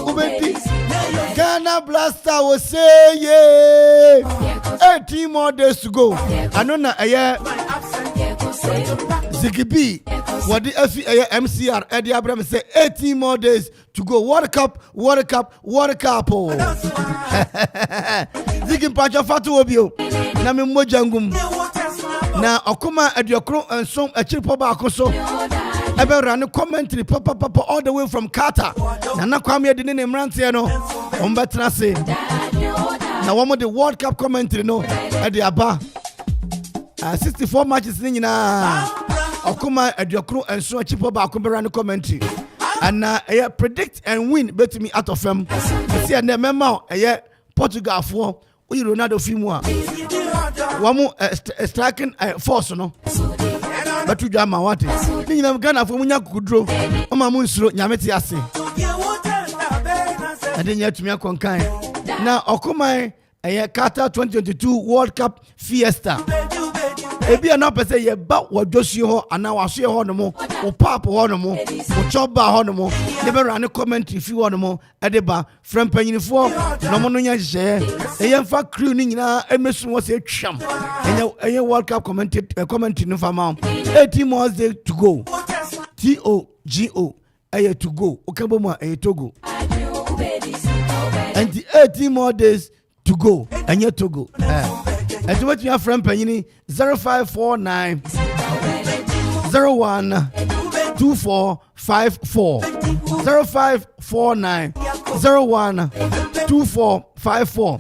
[SPEAKER 1] Ubedi. Ghana Blaster will say, yeah. 18 more days to go. I know na Zikibi, what the MCR, Eddie Abraham say 18 more days to go. World Cup. Zikin Pacha Fatu Obio, Nami Mojangum. Now, Okuma Ediokro and some a chip akoso. Ever ran a commentary, papa, all the way from Qatar. Nana Kwame didn't name Rantiano, Umbetrase. Now, one of the World Cup commentary, no, at the Abba. 64 matches, Nina. Okuma Ediokro and so a chip ran a commentary. And predict and win, bet me out of them. See, and then memo, Portugal for Ronaldo Fimwa. One more striking force, no. But to Jama, what is it? Ghana for Munya Kudro, Omamunso, Yameti Ase. And then yet to me a conkind. Now, Okuma, Qatar 2022 World Cup Fiesta. Ebi ana pese ye ba wodosi ho ana wahye ho no mo o pap ho no mo o choba ho no mo ne be run commentary fi ho no mo e de ba frem panyinfo no mo no nya hye e ye mfa crew ni nyina emesu wo se twam enye World Cup commentary no fa ma 18 more days to go TOGO aye to go o kan bo mo aye Togo and the 18 more days to go enye Togo and to what you have from Penny 0549 01 2454 0549 01 2454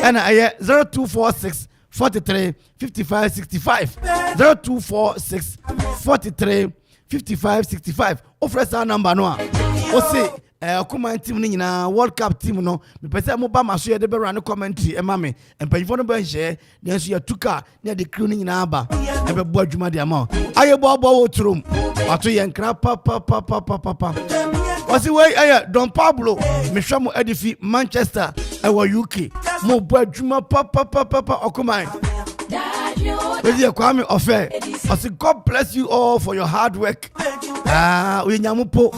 [SPEAKER 1] and 0246 43 55 65 0246 43 55 65 offer our number no o say Okoman team ni nyina World Cup team no me pese mo ba maso ye de be run commentary e ma me empanyifo no ba hye na so ya tuka na de crew ni nyina aba e be bo adwuma de ama aye bo wo trum Wato yenkra papa. Wasi way Don Pablo Mishamo Edifi Manchester ewa UK mo bo adwuma papa Okoman. Wezi Kwame Ofe. Wasi God bless you all for your hard work. Uyenyamupo.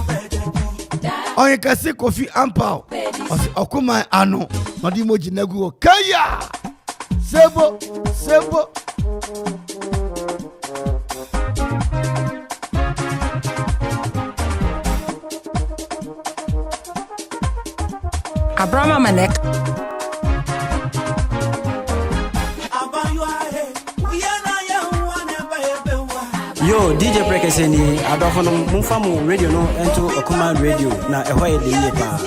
[SPEAKER 1] Onye kasi Kofi Ampao. Wasi Okoman ano. Madi moji nagu kaya. Sebo.
[SPEAKER 9] Abrama Manek.
[SPEAKER 16] Yo, DJ Prekeseni, Adofono Mufamu Radio no ento Okoman Radio na ehoye de yepa.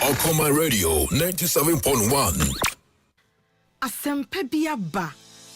[SPEAKER 3] Okoman Radio 97.1.
[SPEAKER 15] Asempe biaba.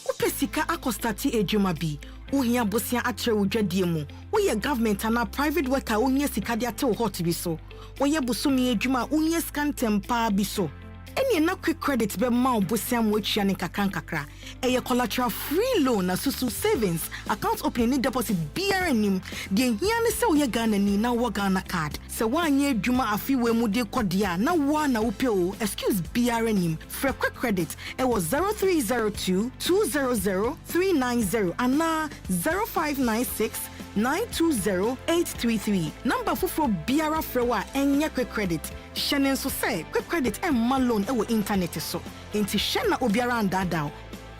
[SPEAKER 15] Upesika akostati ejuma bi. Uhia bosia atre udwadie mu. Uye government ana private worker uhia sika de ate hot bi so. Uye busumi ejuma uhia scan tempa bi so. Eni na quick credit be ma obosia mu atwa ne kakra. Eye collateral free loan na susu savings account opening deposit BRNim. De hia ne se uye Ghana ni na wo Ghana card. Se wanye ejuma afi we mu de kodia na wa na upe o excuse BRNim. For quick credit it was 0302 200 390 and 0596 920-833. Number for Biara Frewa and quick credit. Shannon so say quick credit and malone ewo internet so. Inti Shanna Obiara and Dadao.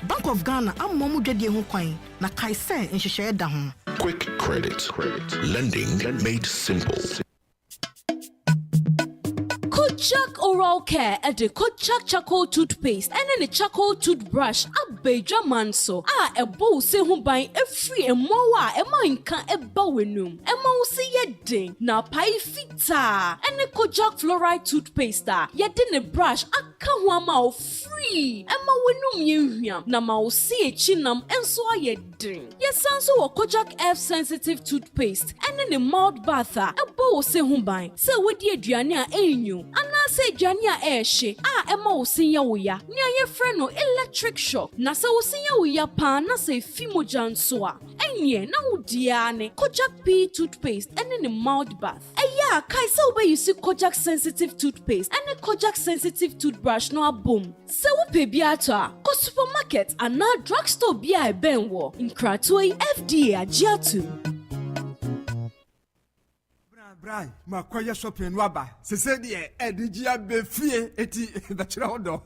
[SPEAKER 15] Bank of Ghana am momu jadi ho kwan na kai say in share da ho.
[SPEAKER 3] Quick credit. Lending made simple.
[SPEAKER 17] Kojak Oral Care and the Kojak Charcoal Toothpaste and then the charcoal toothbrush Abeja Manso. A bow se hum by a free and more a mine can a bowenum. A mouse ye ding na pie fita and the Kojak Fluoride Toothpaste. Yet in a brush a kawama free. A mowenum you na mouse a chinam and so ye ding. Yes, so a Kojak F sensitive toothpaste and then the mouth bather. A bow se hum by. So with ye Diania Anu. Ana se Jania Eshe, Emma Osinya Uya, near your friend no electric shock. Nasa Osinya Uya pan, Nasa Fimojan soa. And ye, now Diane, Kojak P toothpaste, and in the mouth bath. Ya, Kaisa obey you see Kojak sensitive toothpaste, and a Kojak sensitive toothbrush no a boom. Se upe biata, ko supermarket, and now drugstore bia a benwo, in Kratoi FDA a Giatu.
[SPEAKER 18] Brian, ma kwaya shopping waba. Se said ye edigia be fie eti bachira odo.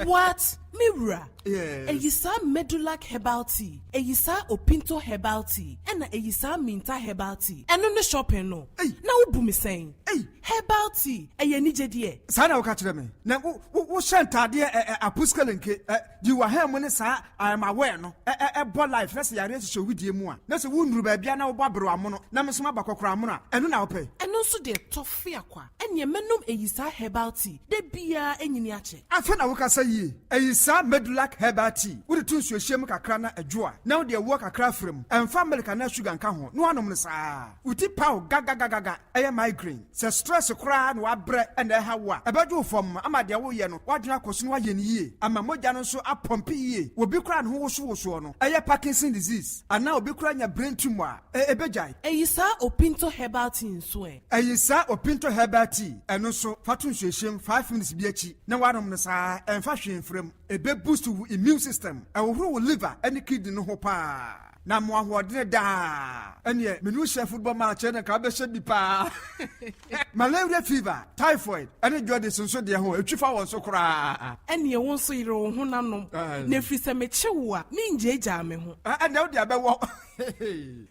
[SPEAKER 7] What? Mirror.
[SPEAKER 18] Yes.
[SPEAKER 7] Eyisa Medulac herbal tea. Eyisa Opinto herbal tea. And Eyisa Minta herbal tea. And on the shopping no.
[SPEAKER 18] Hey.
[SPEAKER 7] Now what me saying?
[SPEAKER 18] Hey.
[SPEAKER 7] Herbal tea. Eye nije die.
[SPEAKER 18] Sana wakachire me. Na wo shanta de apuskelenke. You were here when sa I am aware no. Bo life na se yare show with you mu a. Na se wo nuru ba bia na wo babro amono. Na me so mabakokora amono. Eno na wo pe.
[SPEAKER 7] And also de toffee akwa. Enye menum Eyisa herbal tea. De bia enyini ache.
[SPEAKER 18] Afa na wo ka say yi. Eyisa Medulac dark herbal tea wode to nsuo hyem kakra na adwoa na wode ɛwɔ kakra frem ɛmfa milk na sugar nka ho no anom no saa uti pow gagagagaga ɛyɛ migraine sɛ stress koraa na wabrɛ ɛna ɛha wo a ɛbɛdwo fam ama deɛ woyɛ no wadwena kɔso no wayɛ ne yie ama mogya no nso apɔmpe yie obi koraa ne ho wosowosoɔ no ɛyɛ Parkinson disease ana obi koraa nya brain tumor ɛbɛgyae
[SPEAKER 19] ɛyi saa opinto herbal tea nso
[SPEAKER 18] ɛyi saa opinto herbal tea ɛno nso fato nsuo hyem 5 minutes bi akyi na wanom no saa ɛmfa hwee mfrem ebe boost wo immune system ɛwohoro wo liver ɛne kidney no ho paa na mo ahoɔdene daa ɛneɛ menu hyɛ football match ne ka bɛhyɛ bi paa malaria fever typhoid ɛne jaundice nso deɛ ho atwi fa wɔn so koraa
[SPEAKER 19] ɛneɛ wo nso yere wo ho nanom na ɛfiri sɛ mekye wo a mengyagyaa me ho
[SPEAKER 18] ɛnɛ wode abɛwɔ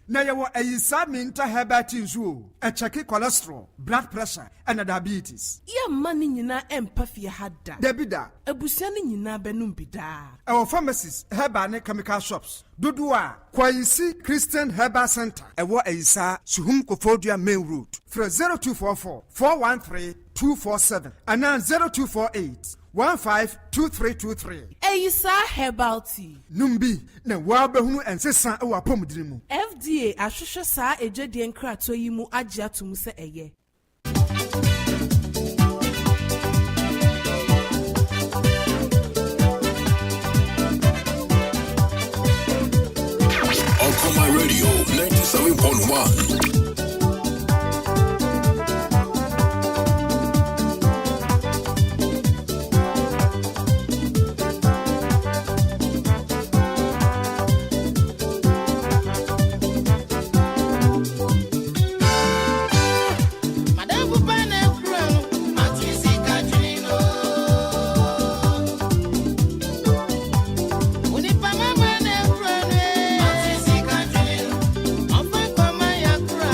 [SPEAKER 18] na yɛwɔ ayisa minta herbal tea nso o ɛkyɛke cholesterol blood pressure ɛna diabetes
[SPEAKER 19] yɛmma ne nyinaa ɛmpa fie ha da
[SPEAKER 18] dabi da
[SPEAKER 19] abusua ne nyinaa bɛnom bi daa
[SPEAKER 18] ɛwɔ pharmacies herbal ne chemical shops dodoɔ a Kwayisi Christian Herbal Center ɛwɔ ayisa Suhum Kofodua Main Road frɛ 0244 413 247 anaa 0248 152323
[SPEAKER 19] ayisa herbal tea
[SPEAKER 18] numbi na wabɛhunu ɛnsesa ɛwɔ apɔmudiri mu
[SPEAKER 19] FDA ahwehwɛ saa edwadie nkrato yi mu agye ato mu sɛ ɛyɛ
[SPEAKER 3] Okoman Radio 97.1.
[SPEAKER 8] Yakura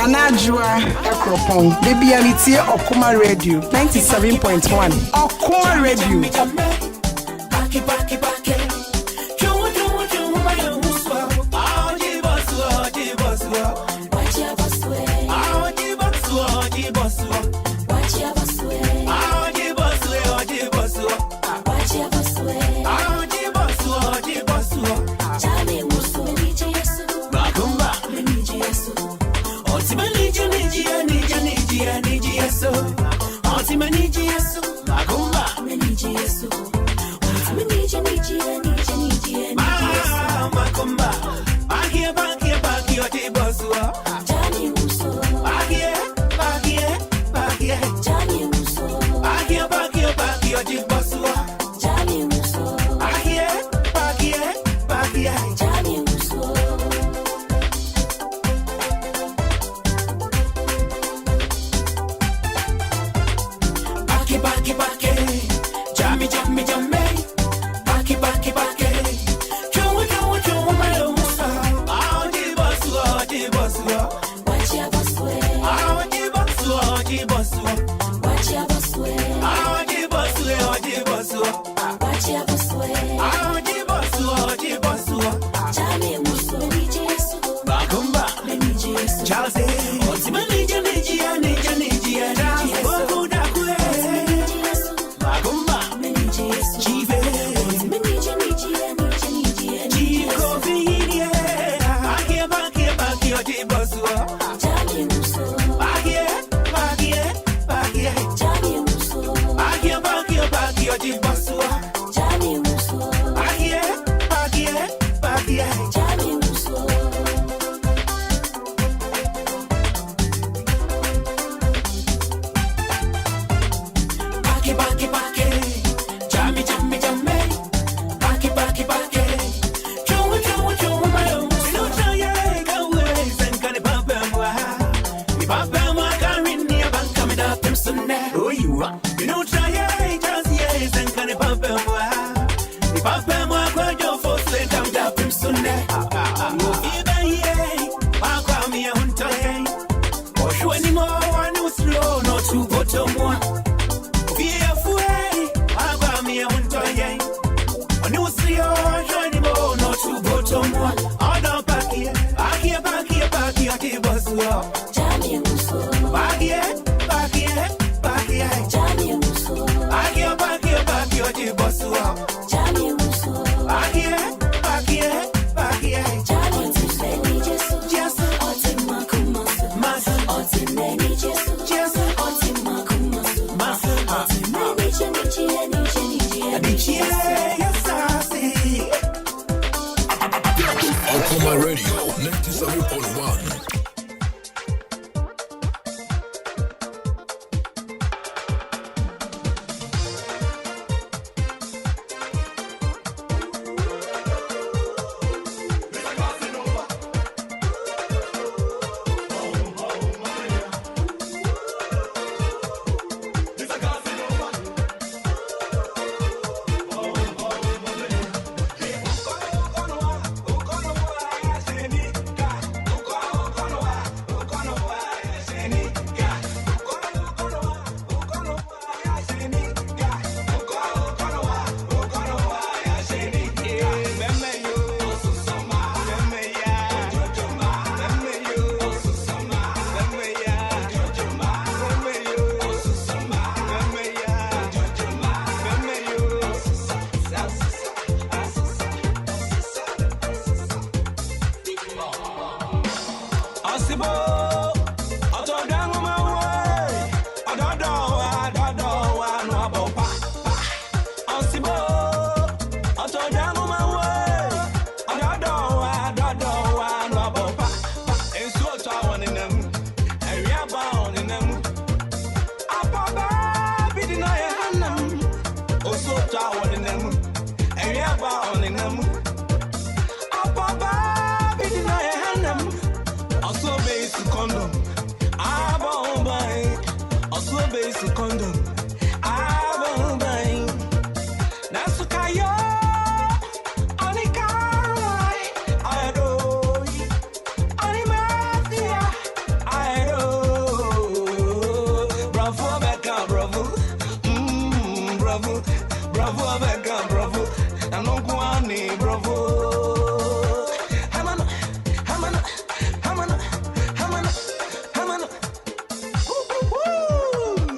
[SPEAKER 19] Anajua Ekropon. Baby Alitie Okuma Radio 97.1. Okuma Radio.
[SPEAKER 3] Okoman Radio 97.1.
[SPEAKER 4] Possible.